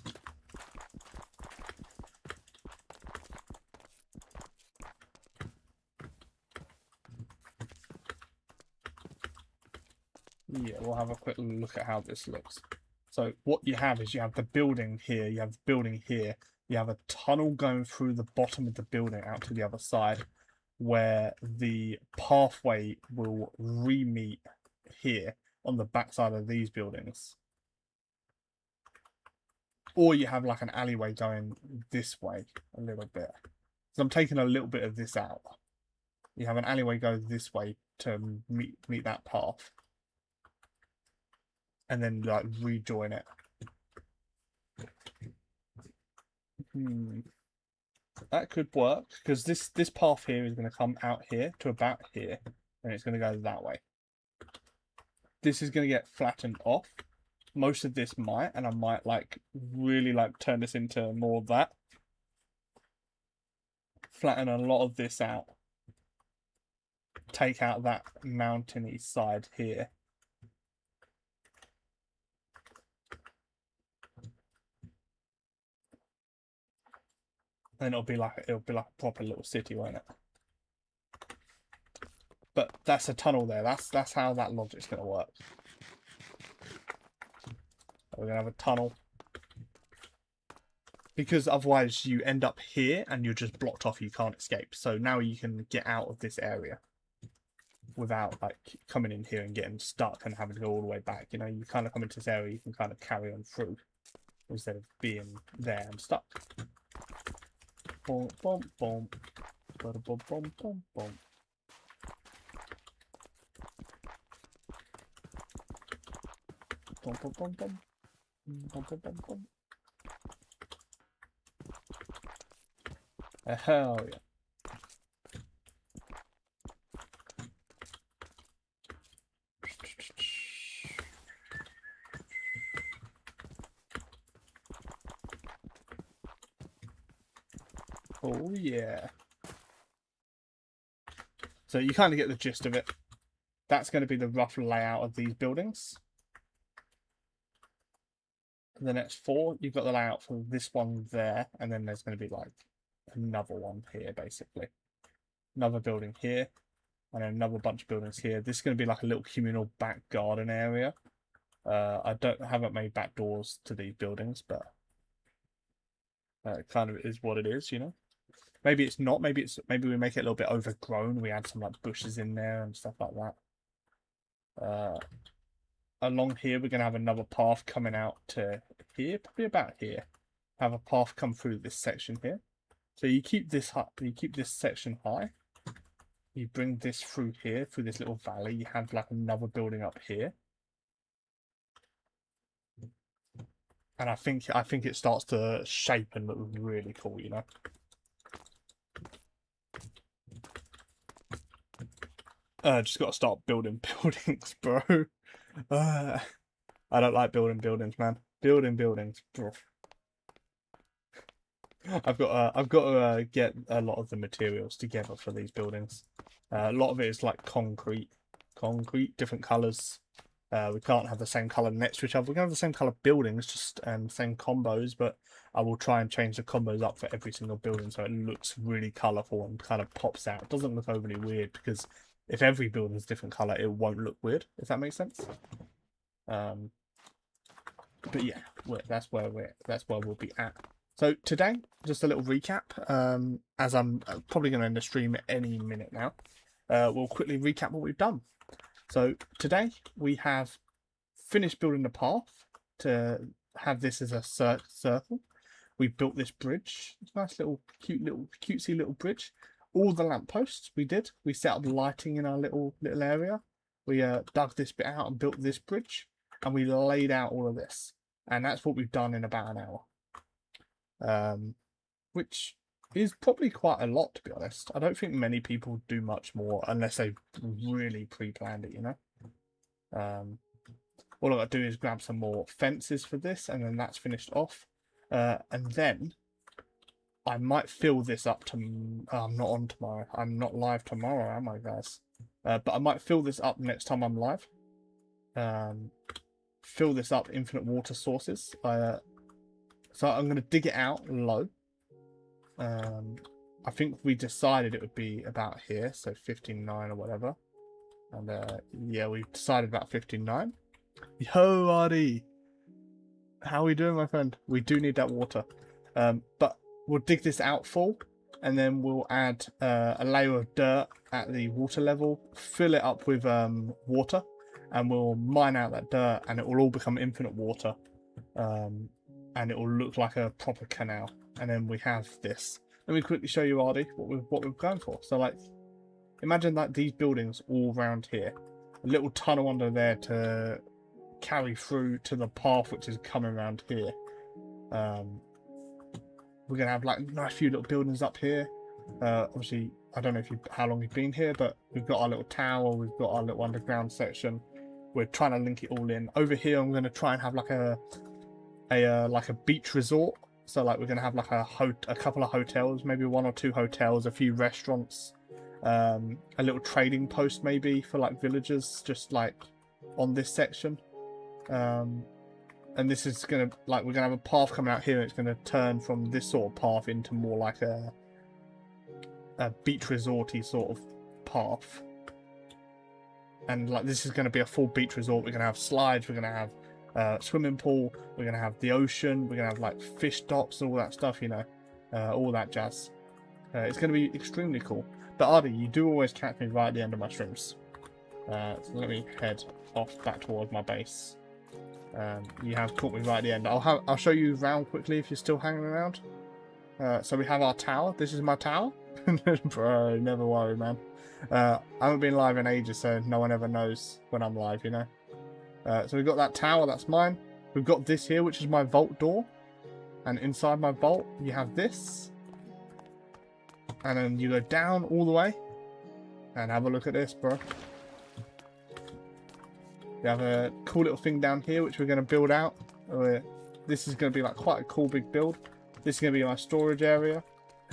yeah, we'll have a quick look at how this looks. So what you have is you have the building here, you have the building here, you have a tunnel going through the bottom of the building out to the other side where the pathway will re-meet here on the backside of these buildings. Or you have like an alleyway going this way a little bit. So I'm taking a little bit of this out. You have an alleyway go this way to meet that path. And then like rejoin it. That could work because this path here is going to come out here to about here, and it's going to go that way. This is going to get flattened off. Most of this might, and I might like really like turn this into more of that. Flatten a lot of this out. Take out that mountainy side here. Then it'll be like a proper little city, won't it? But that's a tunnel there. That's how that logic's gonna work. We're gonna have a tunnel. Because otherwise you end up here and you're just blocked off, you can't escape. So now you can get out of this area without like coming in here and getting stuck and having to go all the way back. You know, you kind of come into this area, you can kind of carry on through instead of being there and stuck. Boom, boom, boom. Boom, boom, boom, boom, boom. Boom, boom, boom, boom. Boom, boom, boom, boom. Hell yeah. Oh yeah. So you kind of get the gist of it. That's going to be the rough layout of these buildings. The next four, you've got the layout for this one there, and then there's going to be like another one here, basically. Another building here, and another bunch of buildings here. This is going to be like a little communal back garden area. I haven't made back doors to these buildings, but it kind of is what it is, you know. Maybe it's not. Maybe we make it a little bit overgrown. We add some like bushes in there and stuff like that. Along here, we're gonna have another path coming out to here, probably about here. Have a path come through this section here. So you keep this section high. You bring this through here, through this little valley. You have like another building up here. And I think it starts to shape and look really cool, you know. Just got to start building buildings, bro. I don't like building buildings, man. Building buildings. I've got to get a lot of the materials together for these buildings. A lot of it is like concrete, different colours. We can't have the same colour next to each other. We can have the same colour buildings, just same combos, but I will try and change the combos up for every single building so it looks really colourful and kind of pops out. It doesn't look overly weird because if every building is different colour, it won't look weird, if that makes sense. But yeah, that's where we'll be at. So today, just a little recap. As I'm probably going to end the stream any minute now, we'll quickly recap what we've done. So today we have finished building the path to have this as a circle. We built this bridge. It's a nice little, cutesy little bridge. All the lampposts we did. We set up lighting in our little area. We dug this bit out and built this bridge, and we laid out all of this. And that's what we've done in about an hour. Which is probably quite a lot, to be honest. I don't think many people do much more unless they've really pre-planned it, you know. All I've got to do is grab some more fences for this, and then that's finished off. And then I might fill this up to... I'm not on tomorrow. I'm not live tomorrow, am I, guys? But I might fill this up next time I'm live. Fill this up, infinite water sources. So I'm going to dig it out low. I think we decided it would be about here, so 59 or whatever. And yeah, we decided about 59. Yo, Artie! How are we doing, my friend? We do need that water. But we'll dig this out full, and then we'll add a layer of dirt at the water level, fill it up with water, and we'll mine out that dirt, and it will all become infinite water. And it will look like a proper canal. And then we have this. Let me quickly show you, Artie, what we've gone for. So, like, imagine that these buildings all around here, a little tunnel under there to carry through to the path which is coming around here. We're gonna have like nice few little buildings up here. Obviously, I don't know how long you've been here, but we've got our little tower, we've got our little underground section. We're trying to link it all in. Over here, I'm gonna try and have like a beach resort. So like we're gonna have like a couple of hotels, maybe 1 or 2 hotels, a few restaurants, a little trading post maybe for like villagers, just like on this section. And this is gonna we're gonna have a path coming out here, and it's gonna turn from this sort of path into more like a beach resorty sort of path. And like this is gonna be a full beach resort. We're gonna have slides. We're gonna have swimming pool, we're gonna have the ocean, we're gonna have like fish docks and all that stuff, you know, all that jazz. It's gonna be extremely cool. But Artie, you do always catch me right at the end of my streams. So let me head off back towards my base. You have caught me right at the end. I'll show you around quickly if you're still hanging around. So we have our tower. This is my tower. Bro, never worry, man. I haven't been live in ages, so no one ever knows when I'm live, you know. So we've got that tower, that's mine. We've got this here, which is my vault door. And inside my vault, you have this. And then you go down all the way. And have a look at this, bro. We have a cool little thing down here, which we're going to build out. This is going to be like quite a cool big build. This is going to be my storage area.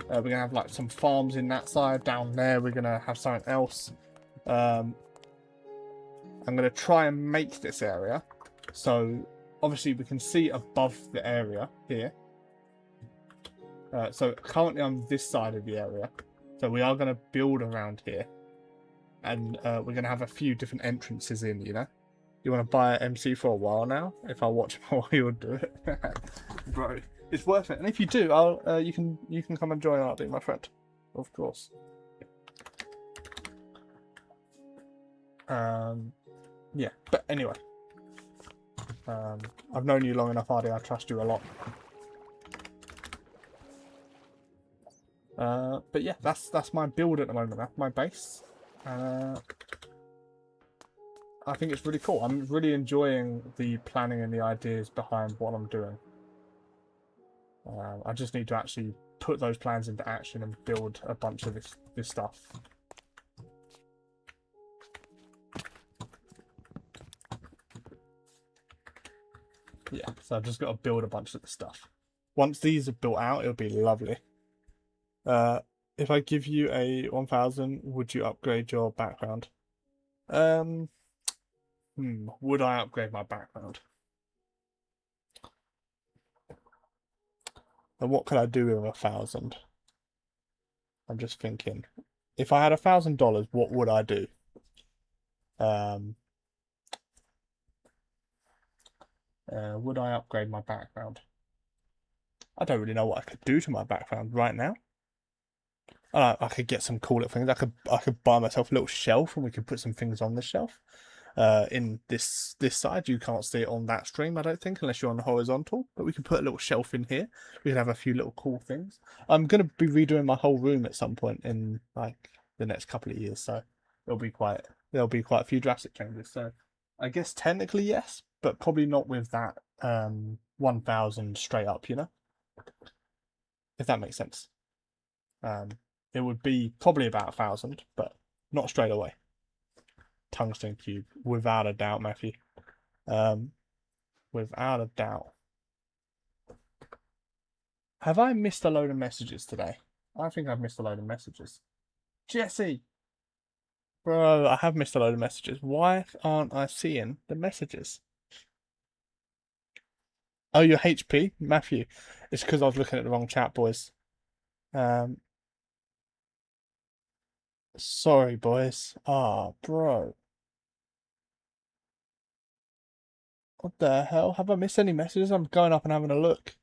We're going to have like some farms in that side. Down there, we're going to have something else. I'm going to try and make this area so obviously we can see above the area here. So currently I'm this side of the area, so we are going to build around here, and we're going to have a few different entrances in, you know. You want to buy an MC for a while now? If I watch more, you'll do it. Bro, it's worth it. And if you do, you can come and join Artie, my friend, of course. Yeah, but anyway, I've known you long enough, Artie. I trust you a lot. But yeah, that's my build at the moment. That's my base. I think it's really cool. I'm really enjoying the planning and the ideas behind what I'm doing. I just need to actually put those plans into action and build a bunch of this stuff. Yeah, so I've just got to build a bunch of the stuff. Once these are built out, it'll be lovely. If I give you a 1000, would you upgrade your background? Would I upgrade my background? And what could I do with 1000? I'm just thinking. If I had $1,000, what would I do? Would I upgrade my background? I don't really know what I could do to my background right now. I could get some cool little things. I could buy myself a little shelf and we could put some things on the shelf. In this side, you can't see it on that stream, I don't think, unless you're on the horizontal. But we can put a little shelf in here. We can have a few little cool things. I'm gonna be redoing my whole room at some point in like the next couple of years, so there'll be quite a few drastic changes. So I guess technically yes, but probably not with that 1000 straight up, you know, if that makes sense. It would be probably about 1000, but not straight away. Tungsten cube, without a doubt, Matthew. Without a doubt. Have I missed a load of messages today? I think I've missed a load of messages. Jesse! Bro, I have missed a load of messages. Why aren't I seeing the messages? Oh, you're HP? Matthew. It's because I was looking at the wrong chat, boys. Sorry, boys. Ah, bro. What the hell? Have I missed any messages? I'm going up and having a look.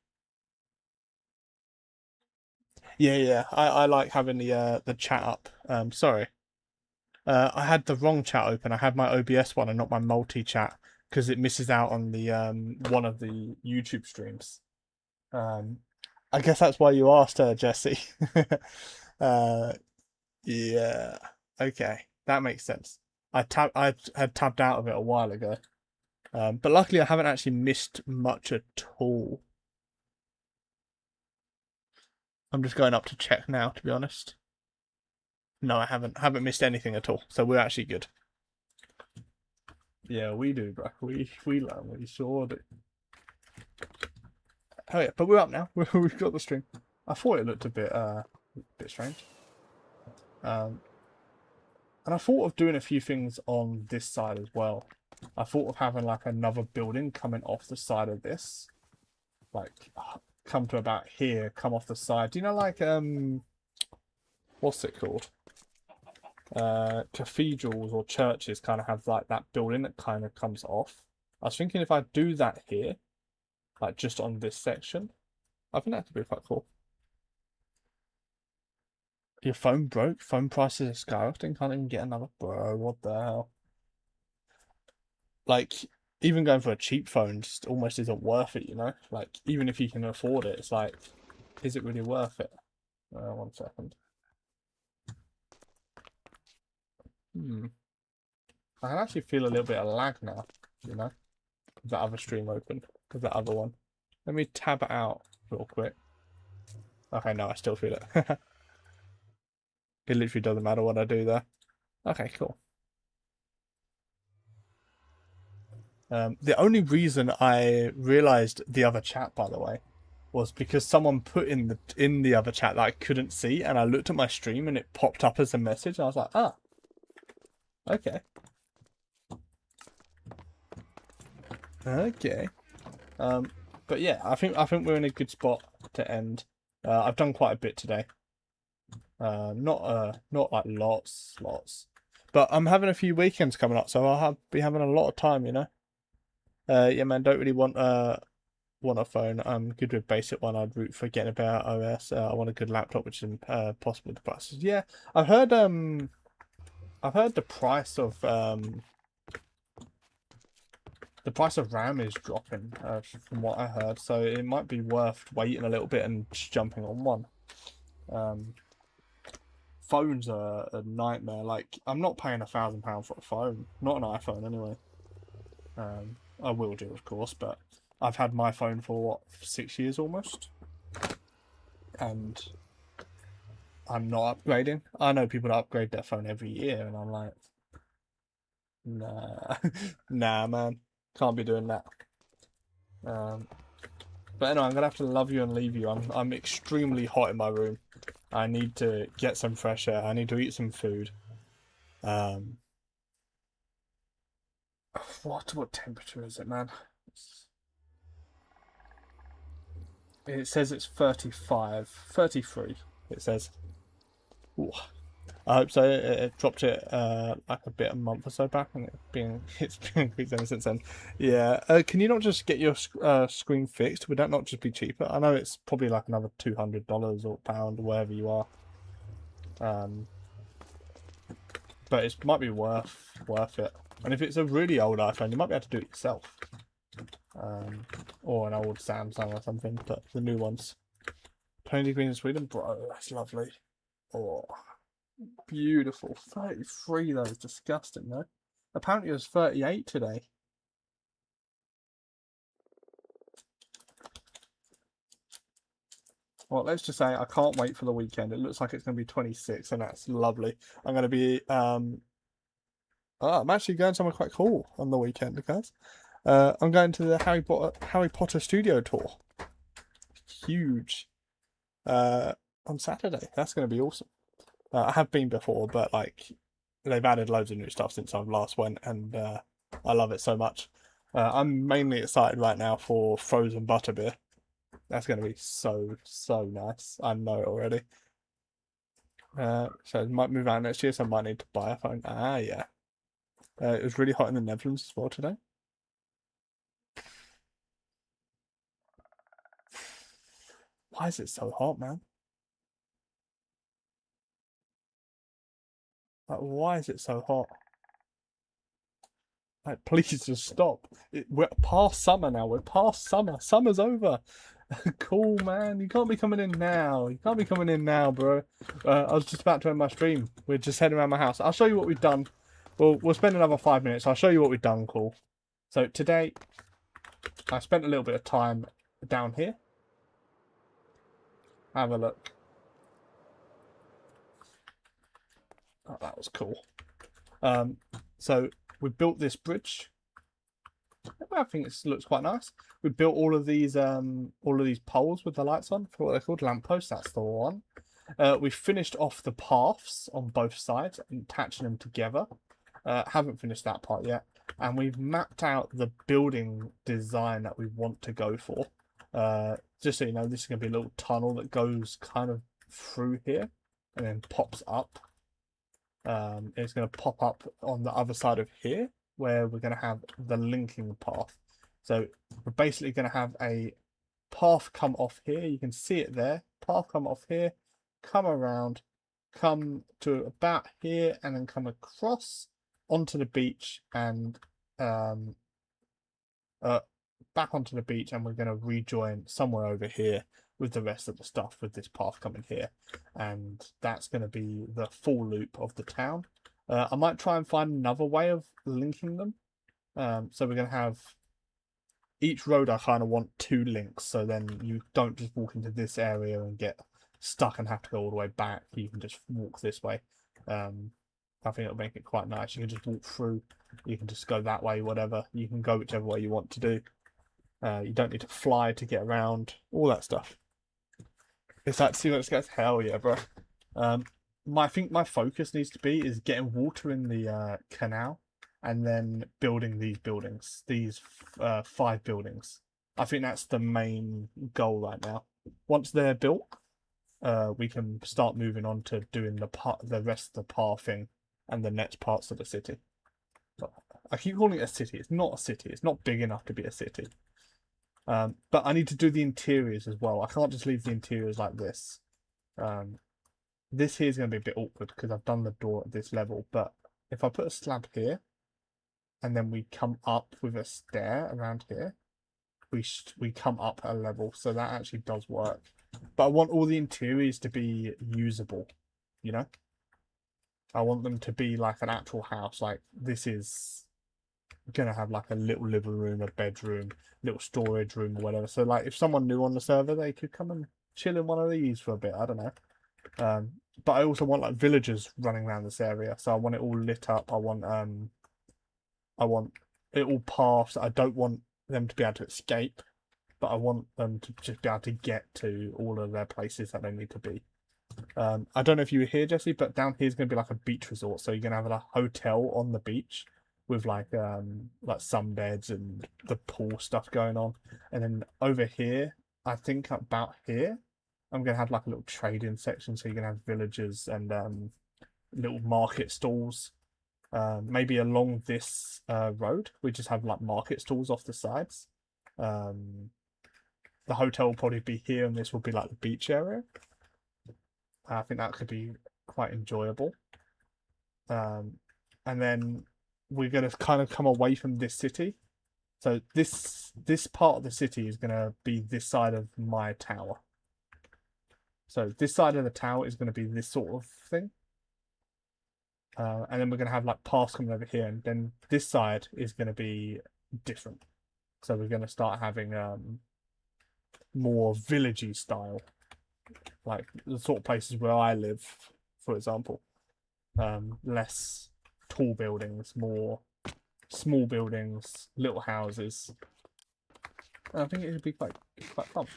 Yeah. I like having the chat up. Sorry. I had the wrong chat open. I had my OBS one and not my multi-chat because it misses out on the one of the YouTube streams. I guess that's why you asked her, Jesse. Yeah. Okay, that makes sense. I had tabbed out of it a while ago. But luckily I haven't actually missed much at all. I'm just going up to check now, to be honest. No, I haven't missed anything at all. So we're actually good. Yeah, we do, bro. We learn. We sure do. Oh yeah, but we're up now. We've got the stream. I thought it looked a bit strange. And I thought of doing a few things on this side as well. I thought of having like another building coming off the side of this, like come to about here, come off the side. Do you know, like what's it called? Cathedrals or churches kind of have like that building that kind of comes off. I was thinking if I do that here, like just on this section, I think that could be quite cool. Your phone broke? Phone prices are skyrocketing. Can't even get another. Bro, what the hell? Like, even going for a cheap phone just almost isn't worth it, you know? Like, even if you can afford it, it's like, is it really worth it? 1 second. I can actually feel a little bit of lag now, you know? With that other stream open. With that other one. Let me tab it out real quick. Okay, no, I still feel it. It literally doesn't matter what I do there. Okay, cool. The only reason I realized the other chat, by the way, was because someone put in the other chat that I couldn't see, and I looked at my stream and it popped up as a message. And I was like, ah, okay, okay. But yeah, I think we're in a good spot to end. I've done quite a bit today. Not like lots, but I'm having a few weekends coming up, so I'll be having a lot of time, you know. Yeah, man, don't really want a phone. I'm good with basic one. I'd root for getting a better OS. I want a good laptop, which is possible with the prices. Yeah, I've heard the price of RAM is dropping from what I heard, so it might be worth waiting a little bit and just jumping on one. Phones are a nightmare. Like, I'm not paying £1,000 for a phone, not an iPhone anyway. I will do, of course, but I've had my phone for what, 6 years almost, and I'm not upgrading. I know people that upgrade their phone every year, and I'm like, nah, nah, man, can't be doing that. But anyway, I'm gonna have to love you and leave you. I'm extremely hot in my room. I need to get some fresh air. I need to eat some food. Um, what temperature is it, man? It says it's 35, 33. It says. Ooh. I hope so. It dropped it like a month or so back, and it's been increased ever since then. Yeah. Can you not just get your screen fixed? Would that not just be cheaper? I know it's probably like another $200 or pound, wherever you are. But it might be worth it. And if it's a really old iPhone, you might be able to do it yourself. Or an old Samsung or something. But the new ones. 20 degrees in Sweden, bro. That's lovely. Oh. Beautiful. 33 though is disgusting though. Apparently it was 38 today. Well, let's just say I can't wait for the weekend. It looks like it's going to be 26 and that's lovely. I'm going to be I'm actually going somewhere quite cool on the weekend, guys. I'm going to the Harry Potter studio tour. Huge. On Saturday. That's going to be awesome. I have been before, but like they've added loads of new stuff since I last went, and I love it so much. I'm mainly excited right now for frozen butterbeer. That's going to be so nice. I know it already. So I might move out next year, so I might need to buy a phone. Ah, yeah. It was really hot in the Netherlands as well today. Why is it so hot, man? Like, why is it so hot? Like, please just stop. We're past summer now. We're past summer. Summer's over. Cool, man. You can't be coming in now. You can't be coming in now, bro. I was just about to end my stream. We're just heading around my house. I'll show you what we've done. We'll spend another 5 minutes. I'll show you what we've done, cool. So today, I spent a little bit of time down here. Have a look. Oh, that was cool. So we built this bridge. I think it looks quite nice. We built all of these poles with the lights on for what they're called, lampposts. That's the one. We finished off the paths on both sides and attaching them together. Haven't finished that part yet. And we've mapped out the building design that we want to go for. Just so you know, this is going to be a little tunnel that goes kind of through here and then pops up. It's going to pop up on the other side of here, where we're going to have the linking path. So we're basically going to have a path come off here. You can see it there. Path come off here, come around, come to about here, and then come across onto the beach and back onto the beach, and we're going to rejoin somewhere over here with the rest of the stuff with this path coming here. And that's going to be the full loop of the town. I might try and find another way of linking them. So we're going to have each road, I kind of want 2 links. So then you don't just walk into this area and get stuck and have to go all the way back. You can just walk this way. I think it'll make it quite nice. You can just walk through. You can just go that way, whatever. You can go whichever way you want to do. You don't need to fly to get around. All that stuff. It's like, see, let's go. Hell yeah, bro. I think my focus needs to be is getting water in the canal and then building these buildings, these 5 buildings. I think that's the main goal right now. Once they're built, we can start moving on to doing the rest of the pathing and the next parts of the city. But I keep calling it a city. It's not a city. It's not big enough to be a city. But I need to do the interiors as well. I can't just leave the interiors like this. This here is going to be a bit awkward because I've done the door at this level. But if I put a slab here, and then we come up with a stair around here, we come up a level. So that actually does work. But I want all the interiors to be usable, you know? I want them to be like an actual house. Like, this is gonna have like a little living room, a bedroom, little storage room or whatever. So like if someone new on the server, they could come and chill in one of these for a bit. I don't know. But I also want like villagers running around this area. So I want it all lit up. I want it all paths. I don't want them to be able to escape. but I want them to just be able to get to all of their places that they need to be. I don't know if you were here, Jesse, but down here is going to be like a beach resort. So you're going to have a hotel on the beach with like sunbeds and the pool stuff going on. And then over here, I think about here, I'm going to have like a little trading section. So you're going to have villagers and little market stalls. Maybe along this road, we just have like market stalls off the sides. The hotel will probably be here, and this will be like the beach area. I think that could be quite enjoyable. And then we're going to kind of come away from this city. So this part of the city is going to be this side of my tower. So this side of the tower is going to be this sort of thing. And then we're going to have like paths coming over here. And then this side is going to be different. So we're going to start having more villagey style. Like the sort of places where I live, for example. Less tall buildings, more small buildings, little houses. And I think it would be quite fun.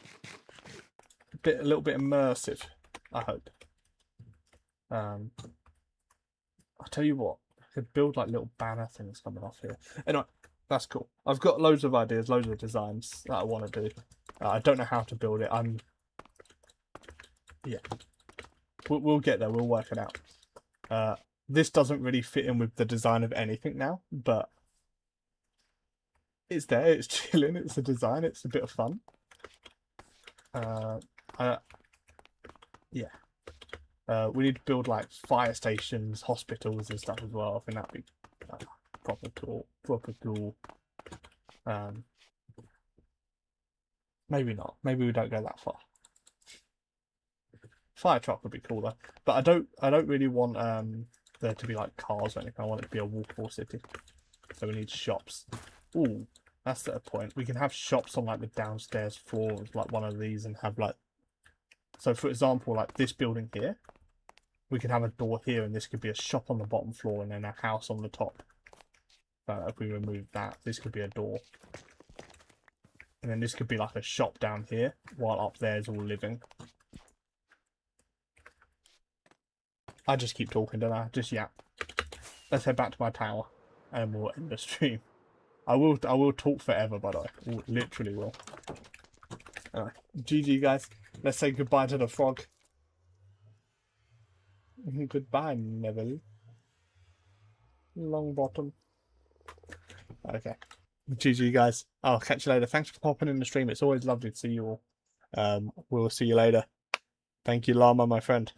A little bit immersive, I hope. I'll tell you what, I could build like little banner things coming off here. Anyway, that's cool. I've got loads of ideas, loads of designs that I want to do. I don't know how to build it. Yeah, we'll get there. We'll work it out. This doesn't really fit in with the design of anything now, but it's there. It's chilling. It's a design. It's a bit of fun. Yeah. We need to build like fire stations, hospitals, and stuff as well. I think that'd be proper cool. Maybe not. Maybe we don't go that far. Fire truck would be cool though, but I don't really want there to be like cars or anything. I want it to be a walkable city, so we need shops. Ooh, that's the point. We can have shops on like the downstairs floors, like one of these, and have like. So for example, like this building here, we can have a door here, and this could be a shop on the bottom floor, and then a house on the top. If we remove that, this could be a door, and then this could be like a shop down here, while up there is all living. I just keep talking, don't I? Just yap. Let's head back to my tower, and we'll end the stream. I will talk forever, by the way. Literally will. Anyway, GG guys. Let's say goodbye to the frog. Goodbye, Neville. Long bottom. Okay. GG guys. I'll catch you later. Thanks for popping in the stream. It's always lovely to see you all. We'll see you later. Thank you, Llama, my friend.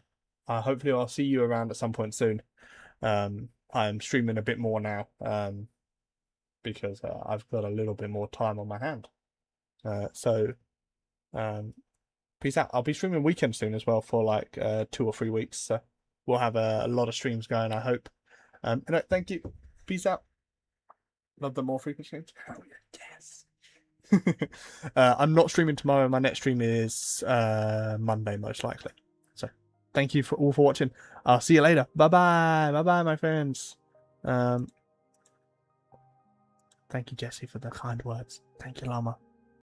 Hopefully I'll see you around at some point soon. I'm streaming a bit more now because I've got a little bit more time on my hand. So peace out. I'll be streaming weekend soon as well for like 2 or 3 weeks. So we'll have a lot of streams going, I hope. Anyway, thank you. Peace out. Love the more frequent streams. Oh, yes. I'm not streaming tomorrow. My next stream is Monday, most likely. So thank you all for watching. I'll see you later. Bye-bye. Bye-bye, my friends. Thank you, Jesse, for the kind words. Thank you, Llama.